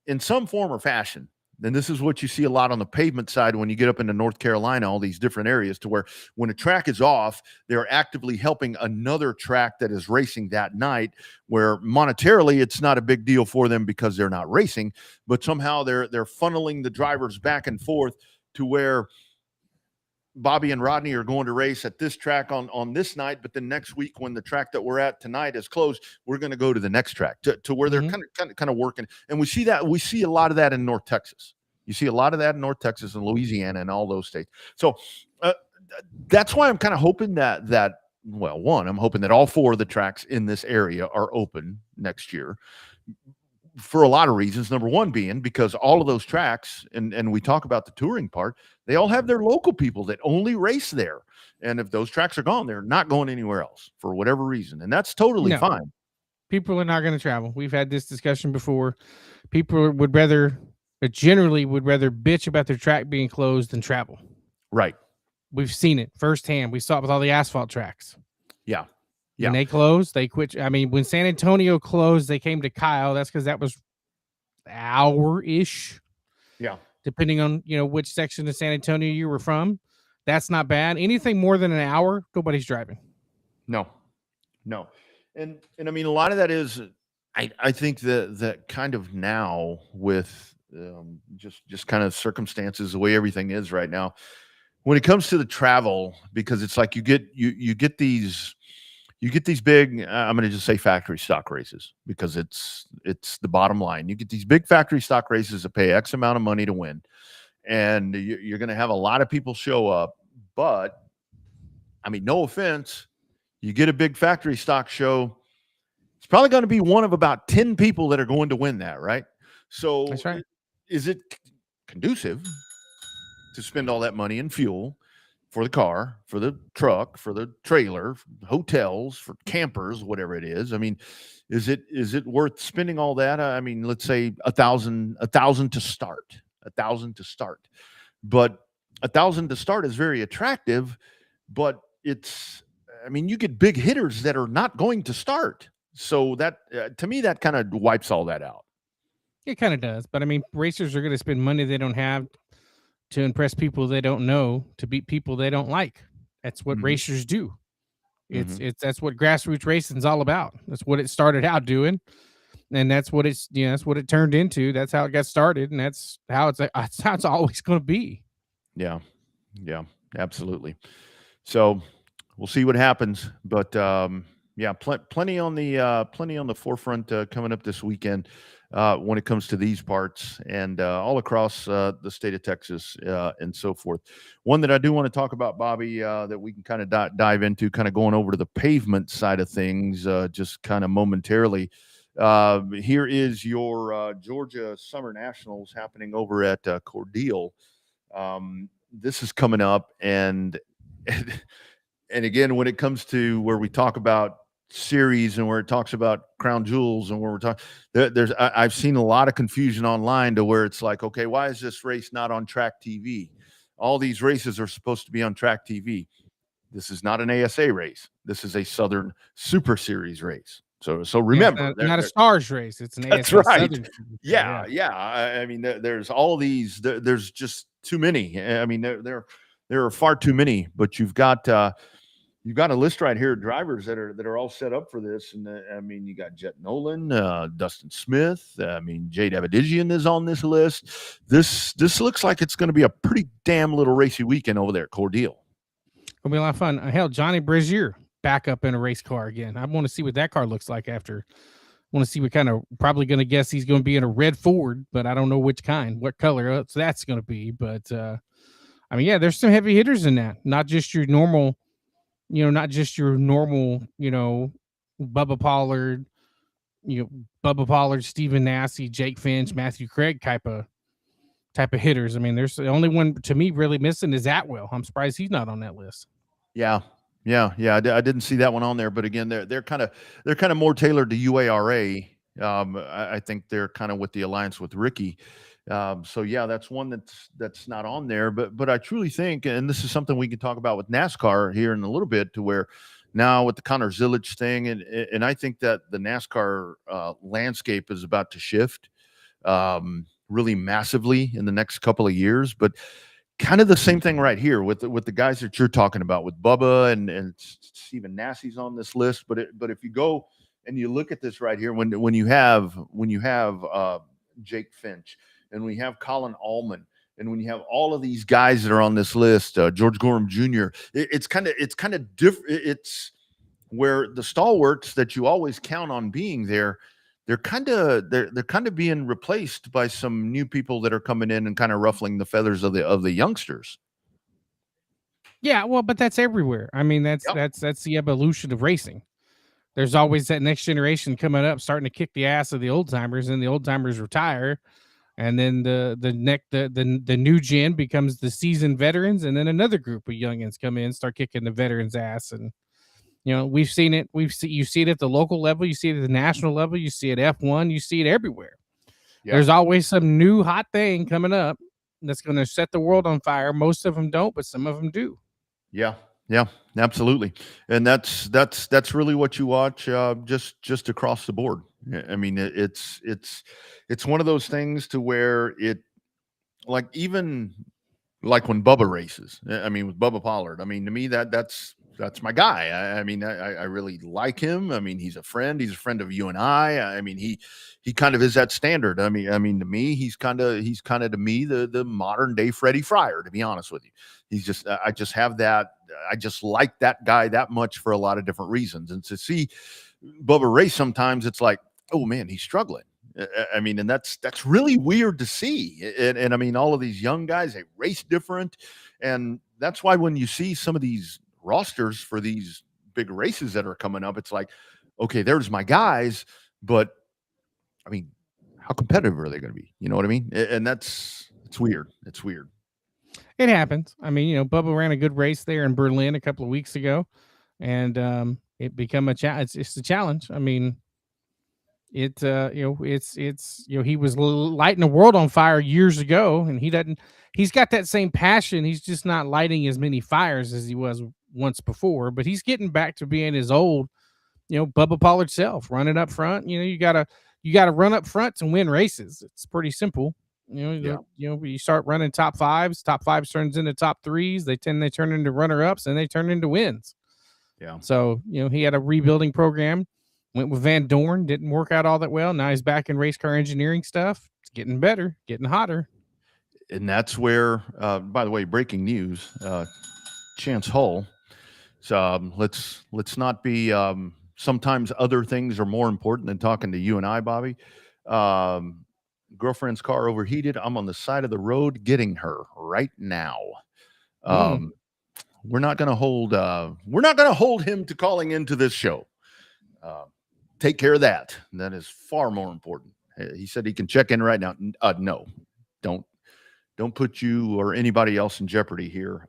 in some form or fashion? And this is what you see a lot on the pavement side when you get up into North Carolina, all these different areas, to where when a track is off, they're actively helping another track that is racing that night, where monetarily it's not a big deal for them because they're not racing, but somehow they're funneling the drivers back and forth to where Bobby and Rodney are going to race at this track on this night, but then next week, when the track that we're at tonight is closed, we're going to go to the next track, to where they're kind of working. And we see a lot of that in North Texas. You see a lot of that in North Texas and Louisiana and all those states. So that's why I'm kind of hoping that I'm hoping that all four of the tracks in this area are open next year, for a lot of reasons. Number one being because all of those tracks, and we talk about the touring part, they all have their local people that only race there. And if those tracks are gone, they're not going anywhere else for whatever reason. And that's totally fine. People are not going to travel. We've had this discussion before. People generally would rather bitch about their track being closed than travel. Right. We've seen it firsthand. We saw it with all the asphalt tracks. Yeah. When they closed, they quit. I mean, when San Antonio closed, they came to Kyle. That's because that was hour-ish. Yeah. Depending on, which section of San Antonio you were from. That's not bad. Anything more than an hour, nobody's driving. No. And I mean, a lot of that is, I think that kind of now with just kind of circumstances, the way everything is right now, when it comes to the travel, because it's like you get these big, I'm going to just say factory stock races, because it's the bottom line. You get these big factory stock races that pay X amount of money to win, and you're going to have a lot of people show up. But I mean, no offense, you get a big factory stock show, it's probably going to be one of about 10 people that are going to win that, right? So that's right. Is it conducive to spend all that money in fuel for the car, for the truck, for the trailer, hotels, for campers, whatever it is. I mean, is it worth spending all that? I mean, let's say a thousand to start, but 1,000 to start is very attractive, but I mean, you get big hitters that are not going to start. So that to me, that kind of wipes all that out. It kind of does, but I mean, racers are going to spend money they don't have to impress people they don't know, to beat people they don't like. That's what Mhm. racers do. Mhm. It's that's what grassroots racing's all about. That's what it started out doing, and that's what that's what it turned into. That's how it got started, and that's how it's always going to be. Yeah. Yeah, absolutely. So we'll see what happens, but yeah, plenty on the forefront coming up this weekend when it comes to these parts and all across the state of Texas and so forth. One that I do want to talk about, Bobby, that we can kind of dive into, kind of going over to the pavement side of things, just kind of momentarily. Here is your Georgia Summer Nationals happening over at Cordele. This is coming up, and and again, when it comes to where we talk about series and where it talks about crown jewels and where we're talking, I've seen a lot of confusion online to where it's like, okay, why is this race not on track TV? All these races are supposed to be on track TV. This is not an ASA race. This is a Southern Super Series race. So remember, Not a stars race. It's an that's ASA right. Southern. Yeah. I mean, there's all these. There's just too many. I mean, there are far too many. But you've got a list right here of drivers that are all set up for this. And I mean, you got Jet Nolan, Dustin Smith. I mean, Jade Abadigian is on this list. This looks like it's going to be a pretty damn little racy weekend over there at Cordele. It'll be a lot of fun. Hell, Johnny Brazier back up in a race car again. I want to see what that car looks like after. I want to see what kind of, probably going to guess he's going to be in a red Ford, but I don't know which kind, what color that's going to be. But I mean, yeah, there's some heavy hitters in that. Not just your normal, Bubba Pollard, Stephen Nassy, Jake Finch, Matthew Craig type of hitters. I mean, there's the only one to me really missing is Atwell. I'm surprised he's not on that list. Yeah. I didn't see that one on there, but again, they're kind of more tailored to UARA. I think they're kind of with the alliance with Ricky. So yeah, that's one that's not on there. But I truly think, and this is something we can talk about with NASCAR here in a little bit, to where now with the Connor Zillage thing, and I think that the NASCAR landscape is about to shift really massively in the next couple of years. But kind of the same thing right here with the guys that you're talking about, with Bubba and Stephen Nassy's on this list. But if you go and you look at this right here, when you have Jake Finch, and we have Colin Allman, and when you have all of these guys that are on this list, George Gorham Jr., it's kind of different. It's where the stalwarts that you always count on being there, they're kind of being replaced by some new people that are coming in and kind of ruffling the feathers of the youngsters. Yeah, well, but that's everywhere. I mean, that's the evolution of racing. There's always that next generation coming up, starting to kick the ass of the old timers, and the old timers retire, and then the new gen becomes the seasoned veterans, and then another group of youngins come in, start kicking the veterans' ass. And we've seen it. You see it at the local level, you see it at the national level, you see it F1, you see it everywhere. Yeah. There's always some new hot thing coming up that's going to set the world on fire. Most of them don't, but some of them do. Yeah, absolutely. And that's really what you watch just across the board. I mean, it's one of those things to where it, like, even like when Bubba races, I mean, with Bubba Pollard, I mean, to me, that's my guy. I mean, I really like him. I mean, he's a friend of you and I. I mean, he kind of is that standard. I mean, to me, he's kind of to me the modern day Freddie Fryer, to be honest with you. He's just, I just like that guy that much for a lot of different reasons. And to see Bubba race, sometimes it's like, oh man, he's struggling. I mean, and that's really weird to see. And I mean, all of these young guys, they race different. And that's why when you see some of these rosters for these big races that are coming up, it's like, okay, there's my guys, but I mean, how competitive are they going to be? You know what I mean? And it's weird. It's weird. It happens. I mean, Bubba ran a good race there in Berlin a couple of weeks ago, and it become a challenge. It's a challenge. I mean, he was lighting the world on fire years ago, and he's got that same passion. He's just not lighting as many fires as he was once before, but he's getting back to being his old, Bubba Pollard self, running up front. You gotta run up front to win races. It's pretty simple. Yeah. You start running top fives turns into top threes. They turn into runner ups, and they turn into wins. Yeah. So, he had a rebuilding program, went with Van Dorn, didn't work out all that well. Now he's back in race car engineering stuff. It's getting better, getting hotter. And that's where, by the way, breaking news, Chance Hull. So let's not be, sometimes other things are more important than talking to you and I, Bobby. Girlfriend's car overheated. I'm on the side of the road getting her right now. We're not going to hold him to calling into this show. Take care of that. That is far more important. He said he can check in right now. No, don't put you or anybody else in jeopardy here.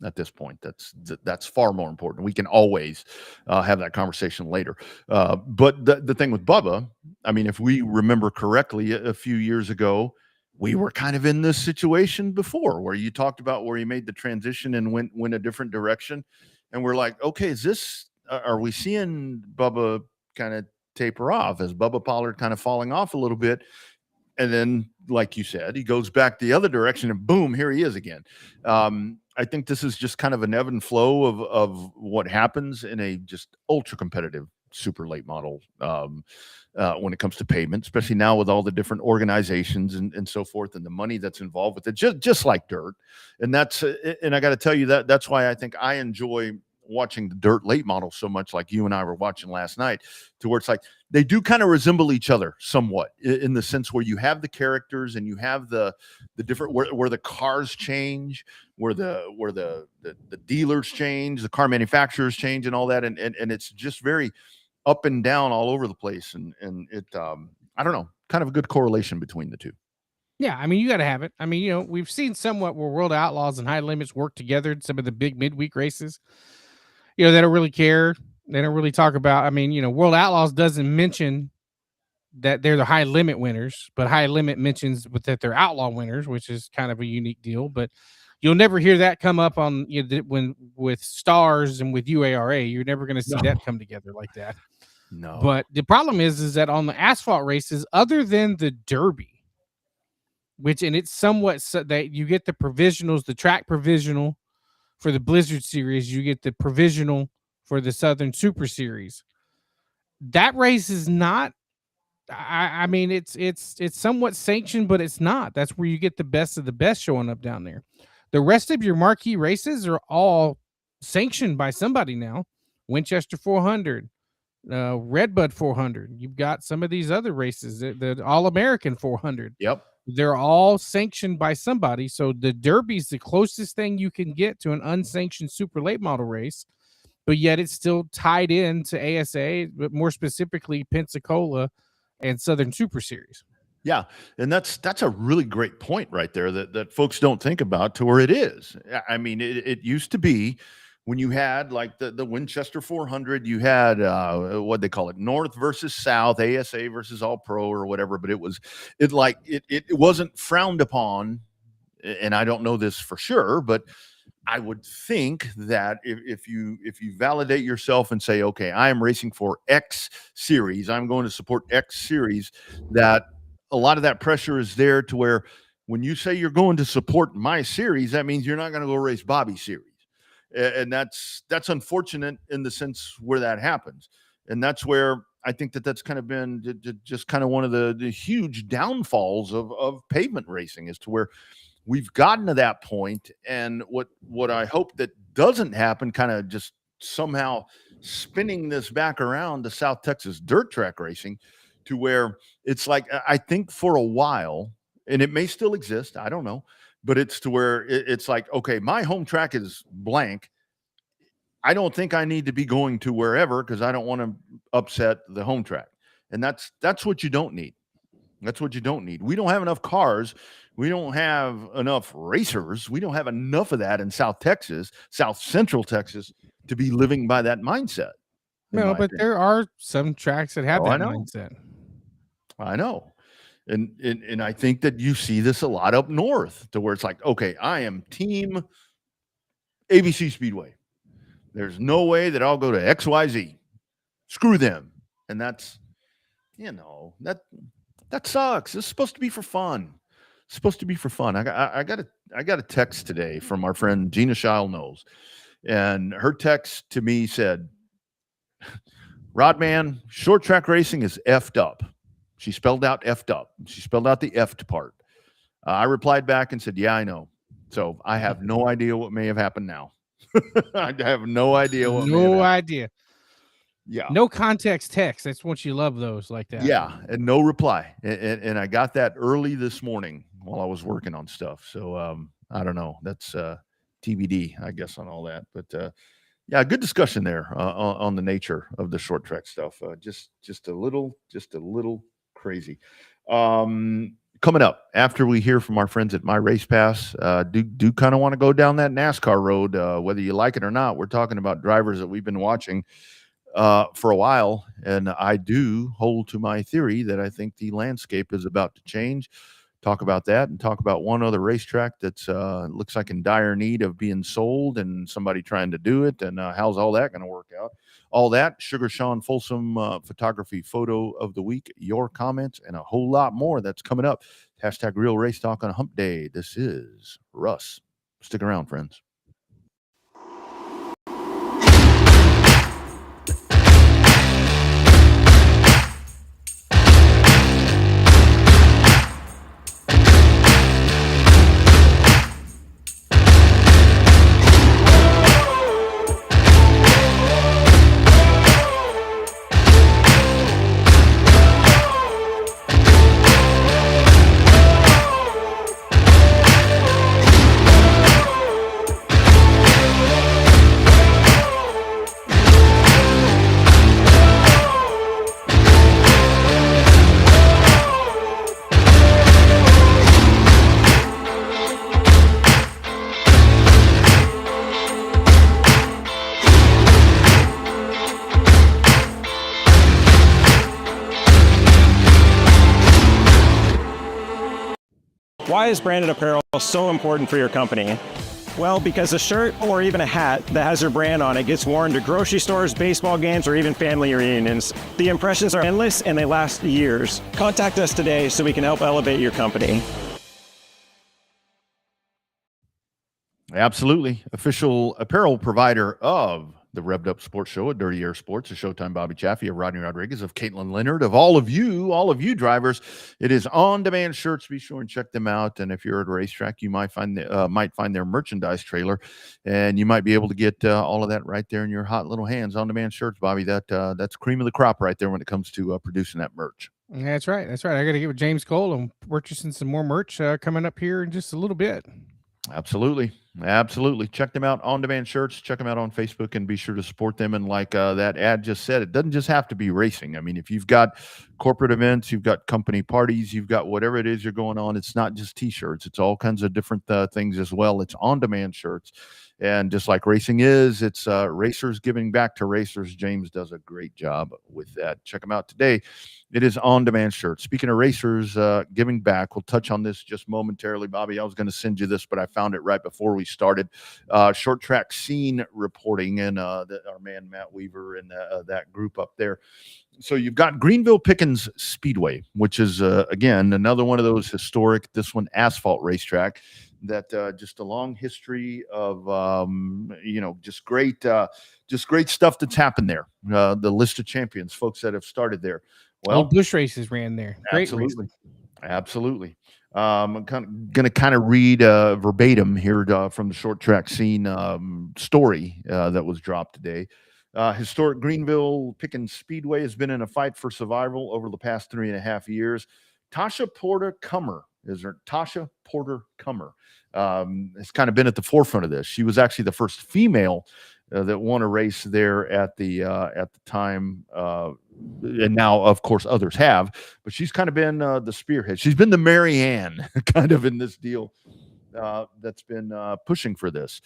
At this point, that's far more important. We can always have that conversation later. But the thing with Bubba, I mean, if we remember correctly, a few years ago, we were kind of in this situation before where you talked about where he made the transition and went a different direction. And we're like, okay, are we seeing Bubba kind of taper off? Is Bubba Pollard kind of falling off a little bit? And then, like you said, he goes back the other direction and boom, here he is again. I think this is just kind of an ebb and flow of what happens in a just ultra competitive super late model when it comes to pavement, especially now with all the different organizations and so forth and the money that's involved with it, just like dirt. And I got to tell you that's why I think I enjoy watching the dirt late model so much, like you and I were watching last night, to where it's like they do kind of resemble each other somewhat in the sense where you have the characters and you have the different where the cars change, where the dealers change, the car manufacturers change, and all that, and it's just very up and down all over the place, and it I don't know, kind of a good correlation between the two. Yeah, I mean, you got to have it. I mean, we've seen somewhat where World Outlaws and High Limits work together in some of the big midweek races. They don't really care. They don't really talk about. I mean, World Outlaws doesn't mention that they're the high limit winners, but High Limit mentions that they're outlaw winners, which is kind of a unique deal. But you'll never hear that come up on when with Stars and with UARA. You're never going to see that come together like that. No. But the problem is that on the asphalt races, other than the Derby, and it's somewhat so that you get the provisionals, the track provisional for the Blizzard Series, you get the provisional for the Southern Super Series. That race is not. I mean, it's somewhat sanctioned, but it's not. That's where you get the best of the best showing up down there. The rest of your marquee races are all sanctioned by somebody now. Winchester 400, Redbud 400. You've got some of these other races, the All American 400. Yep. They're all sanctioned by somebody. So the Derby's the closest thing you can get to an unsanctioned super late model race, but yet it's still tied into ASA, but more specifically Pensacola and Southern Super Series. Yeah, and that's a really great point right there that folks don't think about, to where it is. I mean, it used to be when you had like the Winchester 400, you had what they call it, North versus South, ASA versus All Pro or whatever, but it wasn't frowned upon, and I don't know this for sure, but I would think that if you validate yourself and say, okay, I am racing for X series, I'm going to support X series, that a lot of that pressure is there to where when you say you're going to support my series, that means you're not going to go race Bobby's series. And that's unfortunate in the sense where that happens. And that's where I think that's kind of been just kind of one of the huge downfalls of pavement racing, is to where we've gotten to that point. And what I hope that doesn't happen, kind of just somehow spinning this back around to South Texas dirt track racing, to where it's like, I think for a while, and it may still exist, I don't know, but it's to where it's like, okay, my home track is blank. I don't think I need to be going to wherever because I don't want to upset the home track. And that's what you don't need. That's what you don't need. We don't have enough cars. We don't have enough racers. We don't have enough of that in South Texas, South Central Texas, to be living by that mindset. No, but there are some tracks that have I that know. mindset. I know. And I think that you see this a lot up north, to where it's like, okay, I am team ABC Speedway. There's no way that I'll go to XYZ. Screw them. And that's, that sucks. It's supposed to be for fun. It's supposed to be for fun. I got a text today from our friend Gina Shile Knowles, and her text to me said, Rodman, short track racing is effed up. She spelled out effed up. She spelled out the effed part. I replied back and said, yeah, I know. So I have no idea what may have happened now. I have no idea what idea. Yeah. No context text. That's what you love those like that. Yeah. And no reply. And I got that early this morning while I was working on stuff. So I don't know. That's TBD, I guess, on all that. But yeah, good discussion there on the nature of the short track stuff. Just a little crazy. Coming up after we hear from our friends at My Race Pass, do kind of want to go down that NASCAR road, whether you like it or not. We're talking about drivers that we've been watching for a while, and I do hold to my theory that I think the landscape is about to change. Talk about that, and talk about one other racetrack that's looks like in dire need of being sold, and somebody trying to do it, and how's all that going to work out? All that, Sugar Sean Folsom photography photo of the week, your comments, and a whole lot more that's coming up. Hashtag Real Race Talk on Hump Day. This is Russ. Stick around, friends. Why is branded apparel so important for your company? Well, because a shirt or even a hat that has your brand on it gets worn to grocery stores, baseball games, or even family reunions. The impressions are endless and they last years. Contact us today so we can help elevate your company. Absolutely. Official apparel provider of the Revved Up Sports Show at Dirty Air Sports, of Showtime Bobby Chaffee, of Rodney Rodriguez, of Caitlin Leonard, of all of you drivers. It is on-demand shirts. Be sure and check them out. And if you're at a racetrack, you might find their merchandise trailer, and you might be able to get all of that right there in your hot little hands. On-demand shirts, Bobby. That's cream of the crop right there when it comes to producing that merch. That's right. I got to get with James Cole and purchasing some more merch coming up here in just a little bit. Absolutely. Check them out, on-demand shirts. Check them out on Facebook, and be sure to support them. And like that ad just said, it doesn't just have to be racing. I mean, if you've got corporate events, you've got company parties, you've got whatever it is you're going on, it's not just T-shirts. It's all kinds of different things as well. It's on-demand shirts. And just like racing is, it's racers giving back to racers. James does a great job with that. Check them out today. It is on-demand shirts. Speaking of racers giving back, we'll touch on this just momentarily. Bobby, I was going to send you this, but I found it right before we started. Short track scene reporting, and our man Matt Weaver and that group up there. So you've got Greenville Pickens Speedway, which is, again, another one of those historic, this one asphalt racetrack that just a long history of, just great stuff that's happened there. The list of champions, folks that have started there. Well, Old Bush races ran there. Great absolutely. races. Absolutely. I'm going to read verbatim here from the short track scene story that was dropped today. Historic Greenville Pickens Speedway has been in a fight for survival over the past 3.5 years. Tasha Porter Cummer has kind of been at the forefront of this. She was actually the first female that won a race there at the time, and now of course others have, but she's kind of been the spearhead. She's been the Mary Ann kind of in this deal. That's been pushing for this.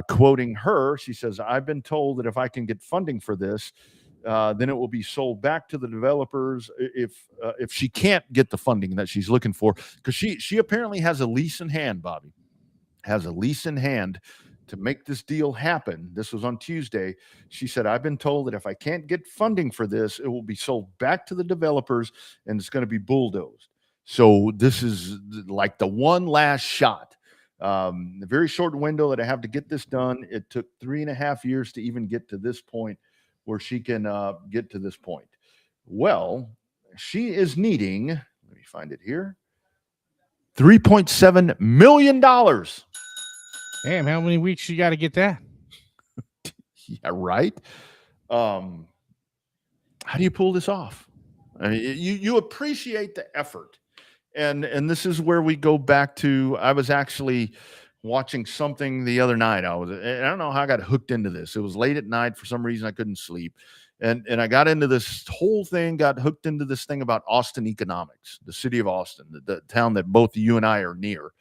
Quoting her, she says, "I've been told that if I can get funding for this, then it will be sold back to the developers if she can't get the funding that she's looking for, because she apparently has a lease in hand. Bobby has a lease in hand to make this deal happen." This was on Tuesday. She said, "I've been told that if I can't get funding for this, it will be sold back to the developers and it's going to be bulldozed." So this is like the one last shot. The very short window that I have to get this done. It took 3.5 years to even get to this point where she can get to this point. Well, she is needing, let me find it here, $3.7 million. Damn, how many weeks you got to get that? Yeah, right. How do you pull this off? I mean, you appreciate the effort. And this is where we go back to, I was actually watching something the other night. I don't know how I got hooked into this. It was late at night. For some reason, I couldn't sleep. And I got into this whole thing, got hooked into this thing about Austin economics, the city of Austin, the town that both you and I are near.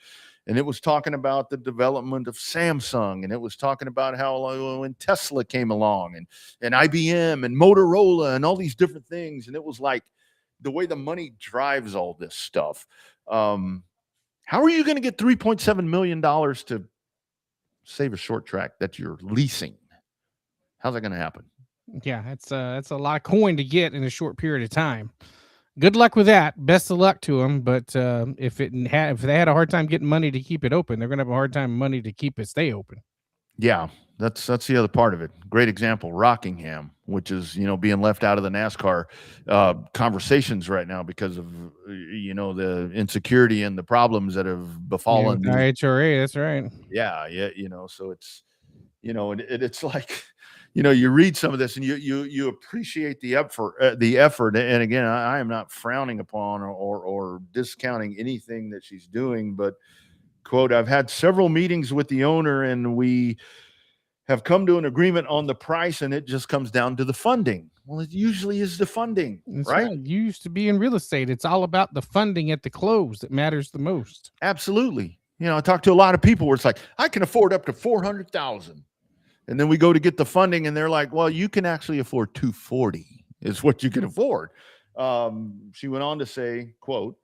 And it was talking about the development of Samsung. And it was talking about how when Tesla came along and IBM and Motorola and all these different things. And it was like, the way the money drives all this stuff. How are you going to get $3.7 million to save a short track that you're leasing? How's that going to happen? Yeah, that's a lot of coin to get in a short period of time. Good luck with that. Best of luck to them. But if they had a hard time getting money to keep it open, they're going to have a hard time money to keep it stay open. Yeah, that's the other part of it. Great example, Rockingham, which is being left out of the NASCAR conversations right now because of the insecurity and the problems that have befallen the IHRA. That's right. Yeah. So it's it's like you read some of this and you appreciate the effort. And again, I am not frowning upon or discounting anything that she's doing, but quote, "I've had several meetings with the owner and we have come to an agreement on the price, and it just comes down to the funding." Well, it usually is the funding, right? You used to be in real estate. It's all about the funding at the close that matters the most. Absolutely. I talked to a lot of people where it's like, I can afford up to $400,000. And then we go to get the funding and they're like, well, you can actually afford $240 is what you can afford. She went on to say, quote,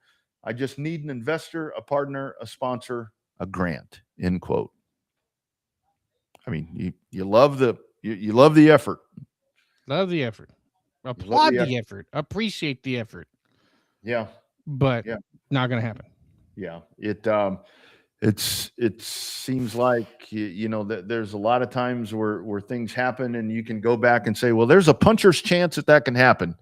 "I just need an investor, a partner, a sponsor, a grant," end quote. I mean, you love the effort. Love the effort. Applaud the effort. Appreciate the effort. Yeah. But not going to happen. Yeah. It seems like that there's a lot of times where things happen and you can go back and say, well, there's a puncher's chance that can happen.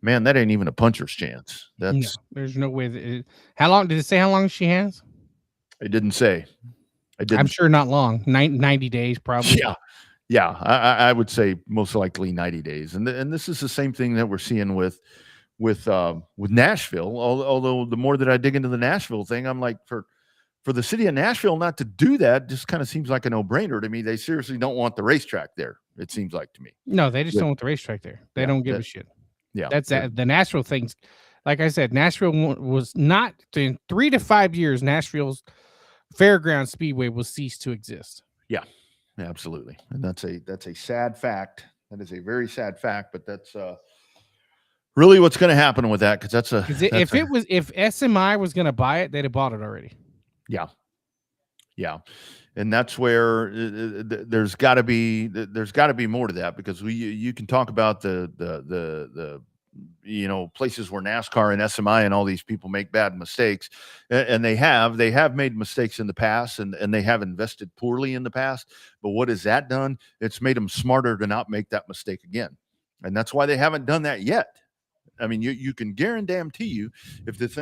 Man, that ain't even a puncher's chance. There's no way. How long did it say? How long she has? It didn't say. I'm sure not long. 90 days, probably. Yeah. I would say most likely 90 days. And this is the same thing that we're seeing with Nashville. Although the more that I dig into the Nashville thing, I'm like, for the city of Nashville not to do that just kind of seems like a no-brainer to me. They seriously don't want the racetrack there. It seems like to me. No, they just don't want the racetrack there. They don't give a shit. Yeah, that's the Nashville things. Like I said, Nashville was not in 3 to 5 years. Nashville's Fairground Speedway will cease to exist. Yeah, absolutely, and that's a sad fact. That is a very sad fact, but that's really what's going to happen with that, because if SMI was going to buy it, they'd have bought it already. Yeah, and that's where there's got to be more to that, because you can talk about the places where NASCAR and SMI and all these people make bad mistakes, and they have made mistakes in the past, and they have invested poorly in the past. But what has that done? It's made them smarter to not make that mistake again, and that's why they haven't done that yet. I mean, you can guarantee you, if this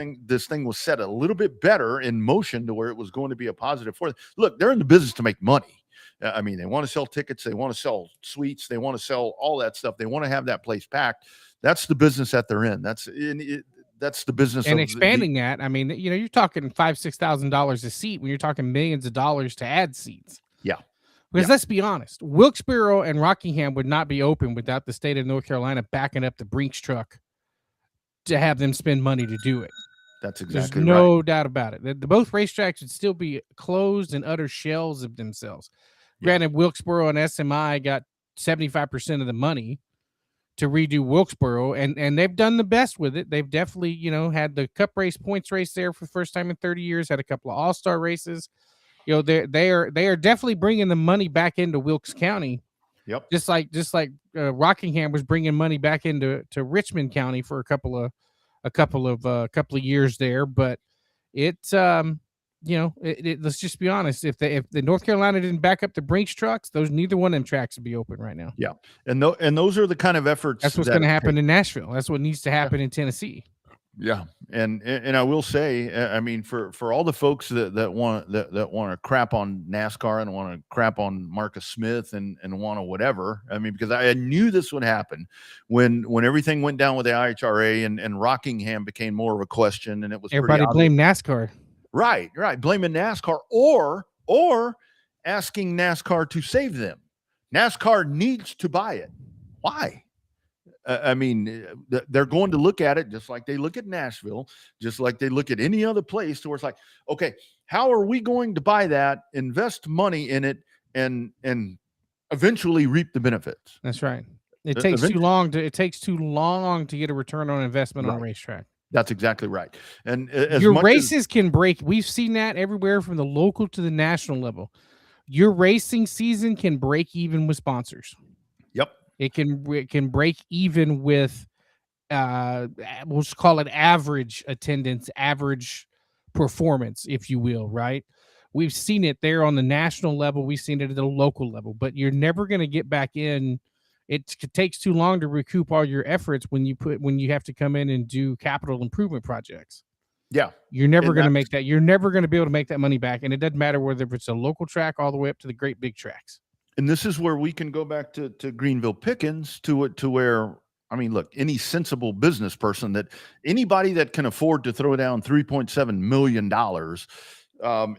thing was set a little bit better in motion to where it was going to be a positive for them. Look, they're in the business to make money. I mean, they want to sell tickets, they want to sell suites, they want to sell all that stuff. They want to have that place packed. That's the business that they're in. That's the business. And expanding that, I mean, you're talking $5,000-$6,000 a seat when you're talking millions of dollars to add seats. Yeah. Because Yeah. let's be honest, Wilkesboro and Rockingham would not be open without the state of North Carolina backing up the Brinks truck to have them spend money to do it. That's There's exactly right. no doubt about it. The both racetracks would still be closed and utter shells of themselves. Yeah. Granted, Wilkesboro and SMI got 75% of the money to redo Wilkesboro, and they've done the best with it. They've definitely, had the Cup race, points race there for the first time in 30 years, had a couple of all-star races. They are definitely bringing the money back into Wilkes County. Yep. Just like Rockingham was bringing money back into Richmond County for a couple of years there, but it's let's just be honest. If the North Carolina didn't back up the Brinks trucks, neither one of them tracks would be open right now. Yeah. And those are the kind of efforts That's what's going to happen in Nashville. That's what needs to happen in Tennessee. Yeah. And I will say, I mean, for all the folks that want to crap on NASCAR and want to crap on Marcus Smith and want to whatever, I mean, because I knew this would happen when everything went down with the IHRA and Rockingham became more of a question, and it was Everybody blame NASCAR. Right. Blaming NASCAR or asking NASCAR to save them. NASCAR needs to buy it. Why? I mean, they're going to look at it just like they look at Nashville, just like they look at any other place where it's like, okay, how are we going to buy that, invest money in it, and eventually reap the benefits? That's right. It takes too long to get a return on investment on a racetrack. That's exactly right. And as your races can break. We've seen that everywhere from the local to the national level. Your racing season can break even with sponsors. Yep. It can break even with we'll just call it average attendance, average performance, if you will, right? We've seen it there on the national level. We've seen it at the local level, but you're never going to get back in. It takes too long to recoup all your efforts when you have to come in and do capital improvement projects. Yeah. You're never going to make that. You're never going to be able to make that money back. And it doesn't matter whether it's a local track all the way up to the great big tracks. And this is where we can go back to Greenville Pickens to where, I mean, look, any sensible business person, that anybody that can afford to throw down $3.7 million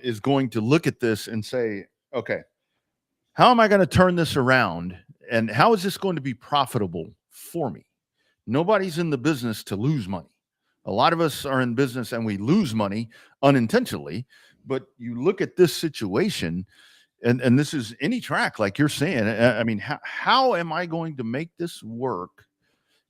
is going to look at this and say, okay, how am I going to turn this around? And how is this going to be profitable for me? Nobody's in the business to lose money. A lot of us are in business and we lose money unintentionally, but you look at this situation, and this is any track, like you're saying. I mean, how am I going to make this work?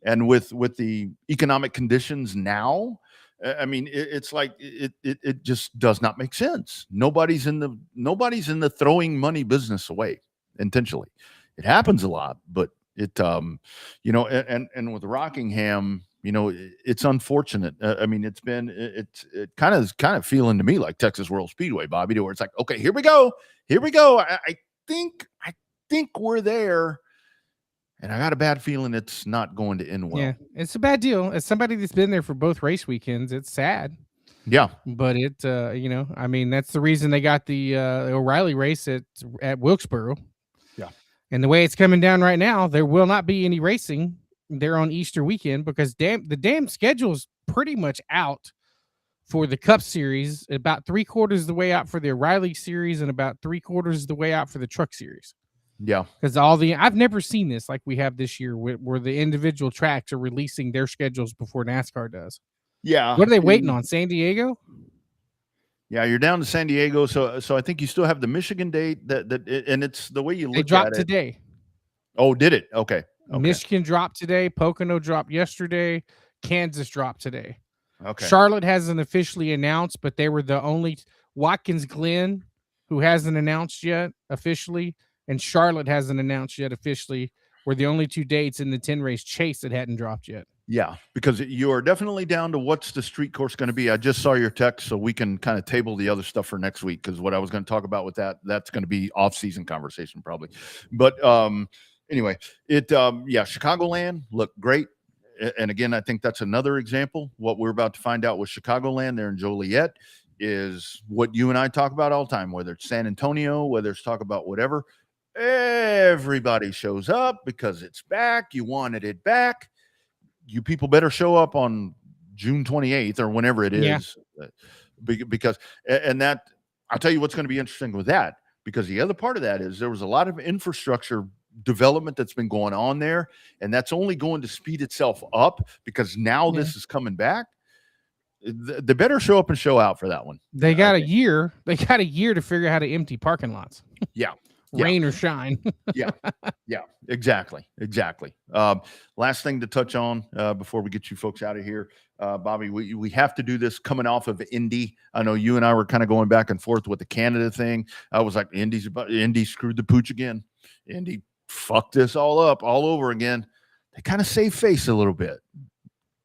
And with the economic conditions now, I mean, it's like it just does not make sense. Nobody's in the throwing money business away intentionally. It happens a lot, but it and with Rockingham, it's unfortunate. I mean, it's kind of feeling to me like Texas World Speedway, Bobby, to where it's like, okay, here we go. I think we're there, and I got a bad feeling it's not going to end well. Yeah, it's a bad deal. As somebody that's been there for both race weekends, it's sad. Yeah, but it, I mean, that's the reason they got the O'Reilly race at Wilkesboro. Yeah, and the way it's coming down right now, there will not be any racing there on Easter weekend because the damn schedule is pretty much out for the Cup Series, about 3/4 of the way out for the O'Reilly Series, and about 3/4 of the way out for the Truck Series. Yeah, because I've never seen this like we have this year, where the individual tracks are releasing their schedules before NASCAR does. Yeah, what are they waiting on? San Diego? Yeah, you're down to San Diego, so I think you still have the Michigan date and it's the way you look at it. They dropped today. Oh, did it? Okay. Michigan dropped today. Pocono dropped yesterday. Kansas dropped today. Okay. Charlotte hasn't officially announced, but they were the only Watkins Glen who hasn't announced yet officially, and Charlotte hasn't announced yet officially. Were the only two dates in the 10 race chase that hadn't dropped yet. Yeah, because you are definitely down to what's the street course going to be. I just saw your text, so we can kind of table the other stuff for next week, because what I was going to talk about with that's going to be off-season conversation probably. But anyway, Chicagoland looked great. And again, I think that's another example. What we're about to find out with Chicagoland there in Joliet is what you and I talk about all the time, whether it's San Antonio, whether it's talk about whatever. Everybody shows up because it's back. You wanted it back. You people better show up on June 28th or whenever it is, because, and that, I'll tell you what's going to be interesting with that. because the other part of that is there was a lot of infrastructure development that's been going on there, and that's only going to speed itself up because now this is coming back. They better show up and show out for that one. They got a year. They got a year to figure out how to empty parking lots. Yeah. Rain or shine. Yeah, exactly. Last thing to touch on before we get you folks out of here, Bobby, we have to do this coming off of Indy. I know you and I were kind of going back and forth with the Canada thing. I was like, Indy screwed the pooch again. Indy fucked this all up all over again. They kind of save face a little bit.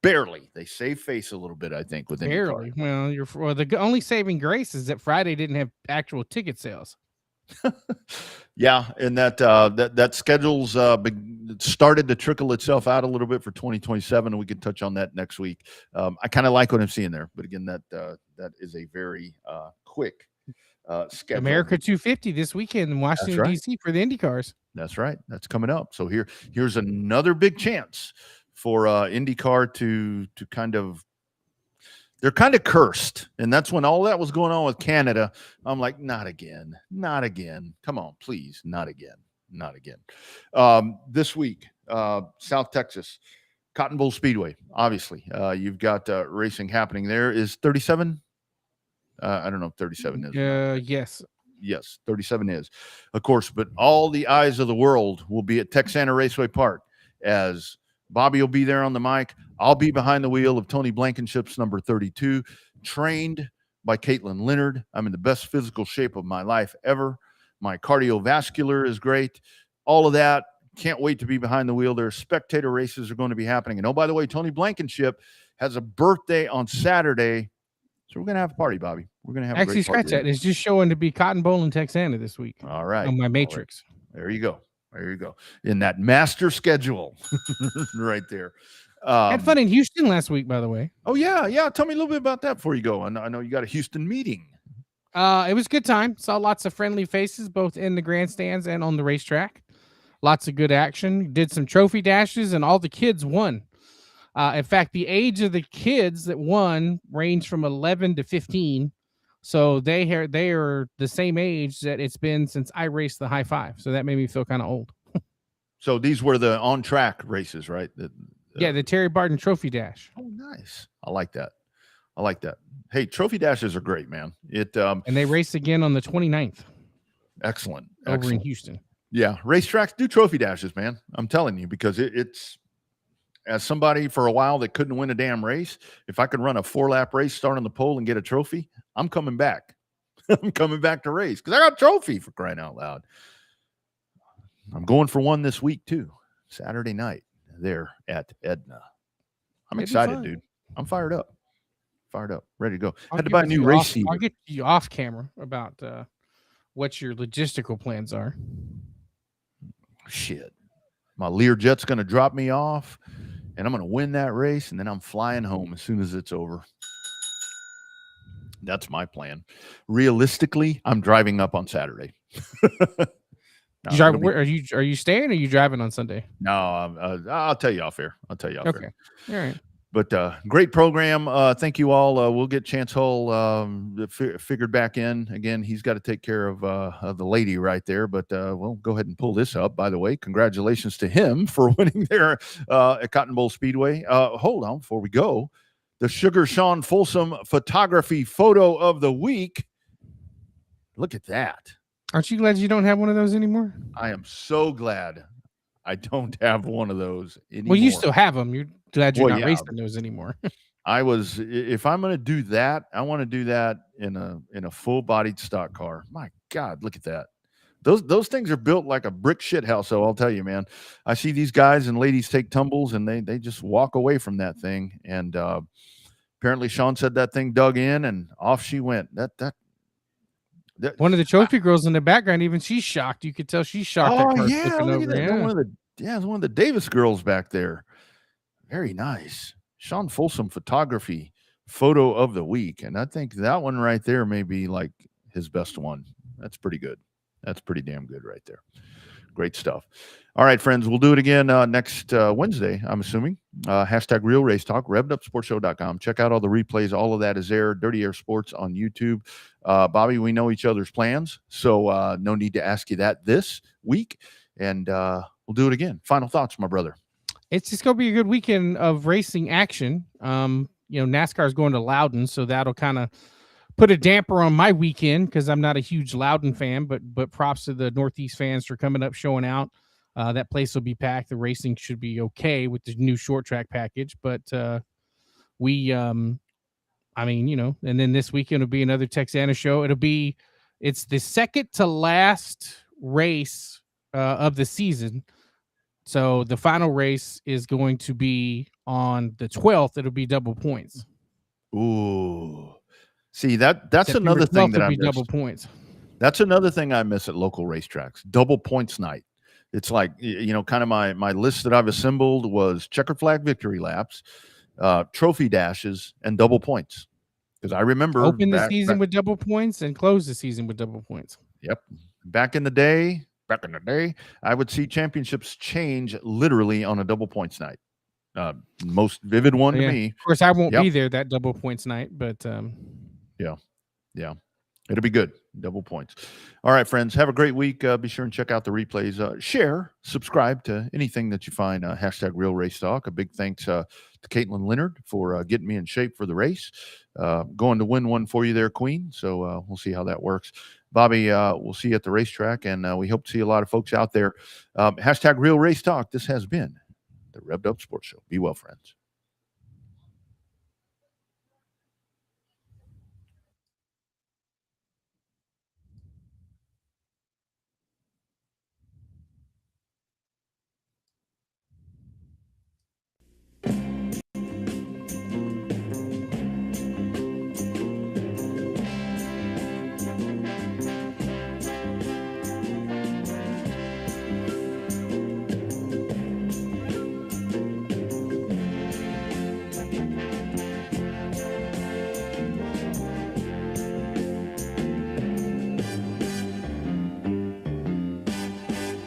Barely. They save face a little bit, I think, with barely. IndyCar. Well, the only saving grace is that Friday didn't have actual ticket sales. Yeah, and that schedule's started to trickle itself out a little bit for 2027, and we can touch on that next week. I kind of like what I'm seeing there, but again, that is a very quick schedule. America 250 this weekend in Washington, D.C. for the Indy cars. That's right. That's coming up. So here's another big chance for IndyCar to kind of, they're kind of cursed. And that's when all that was going on with Canada. I'm like, not again. Come on, please. Not again. This week, South Texas, Cotton Bowl Speedway, obviously. You've got racing happening there. Is 37? I don't know if 37 is. Yes, 37 is. Of course, but all the eyes of the world will be at Texana Raceway Park as Bobby will be there on the mic. I'll be behind the wheel of Tony Blankenship's number 32, trained by Caitlin Leonard. I'm in the best physical shape of my life ever. My cardiovascular is great. All of that. Can't wait to be behind the wheel. Their spectator races are going to be happening. And oh, by the way, Tony Blankenship has a birthday on Saturday. So we're going to have a party, Bobby. We're going to have actually a great party. Scratch that. It's just showing to be Cotton Bowl in Texana this week. All right. On my Matrix. Right. There you go. In that master schedule right there. Had fun in Houston last week, by the way. Oh, yeah. Tell me a little bit about that before you go. I know you got a Houston meeting. It was a good time. Saw lots of friendly faces, both in the grandstands and on the racetrack. Lots of good action. Did some trophy dashes, and all the kids won. In fact, the age of the kids that won ranged from 11 to 15. So they are the same age that it's been since I raced the high five. So that made me feel kind of old. So these were the on-track races, right? The Terry Barton Trophy Dash. Oh, nice. I like that. Hey, trophy dashes are great, man. And they race again on the 29th. Excellent. Over in Houston. Yeah, racetracks do trophy dashes, man. I'm telling you, because it's, as somebody for a while that couldn't win a damn race, if I could run a 4-lap race, start on the pole and get a trophy, I'm coming back. I'm coming back to race because I got a trophy, for crying out loud. I'm going for one this week too. Saturday night there at Edna. I'm excited, dude. I'm fired up. Ready to go. Had to buy a new race seat. I'll get you off camera about what your logistical plans are. Shit. My Learjet's going to drop me off, and I'm going to win that race, and then I'm flying home as soon as it's over. That's my plan. Realistically, I'm driving up on Saturday. Where are you staying or are you driving on Sunday? No, I'll tell you off air. Okay. All right. But great program. Thank you all. We'll get Chance Hull figured back in. Again, he's got to take care of the lady right there. But we'll go ahead and pull this up. By the way, congratulations to him for winning there at Cotton Bowl Speedway. Hold on before we go. The Sugar Sean Folsom photography photo of the week. Look at that. Aren't you glad you don't have one of those anymore? I am so glad I don't have one of those anymore. Well, you still have them. You're glad you're not racing those anymore. If I'm going to do that, I want to do that in a full-bodied stock car. My God, look at that. Those things are built like a brick shit house, so I'll tell you, man. I see these guys and ladies take tumbles, and they just walk away from that thing. And apparently Sean said that thing dug in, and off she went. That one of the trophy girls in the background, even she's shocked. You could tell she's shocked. Oh, yeah, look at that. It's one of the Davis girls back there. Very nice. Sean Folsom photography photo of the week. And I think that one right there may be like his best one. That's pretty good. That's pretty damn good right there. Great stuff. All right, friends, we'll do it again next Wednesday, I'm assuming. Hashtag Real Race Talk, RevvedUpSportsShow.com. Check out all the replays. All of that is there. Dirty Air Sports on YouTube. Bobby, we know each other's plans, so no need to ask you that this week. And we'll do it again. Final thoughts, my brother. It's just going to be a good weekend of racing action. NASCAR is going to Loudon, so that'll kind of put a damper on my weekend because I'm not a huge Loudon fan, but props to the Northeast fans for coming up, showing out. That place will be packed. The racing should be okay with the new short track package, but and then this weekend will be another Texana show. It's the second to last race of the season. So the final race is going to be on the 12th. It'll be double points. Ooh. See, that's September another thing that I be missed. double points. That's another thing I miss at local racetracks. Double points night. It's like, kind of my list that I've assembled was checkered flag victory laps, trophy dashes, and double points. Because I remember open the season with double points and close the season with double points. Yep. Back in the day, I would see championships change literally on a double points night. Most vivid one to me. Of course, I won't be there that double points night, but yeah. It'll be good. Double points. All right, friends. Have a great week. Be sure and check out the replays. Share, subscribe to anything that you find. Hashtag Real Race Talk. A big thanks to Caitlin Leonard for getting me in shape for the race. Going to win one for you there, Queen. So we'll see how that works. Bobby, we'll see you at the racetrack, and we hope to see a lot of folks out there. Hashtag Real Race Talk. This has been the Revved Up Sports Show. Be well, friends.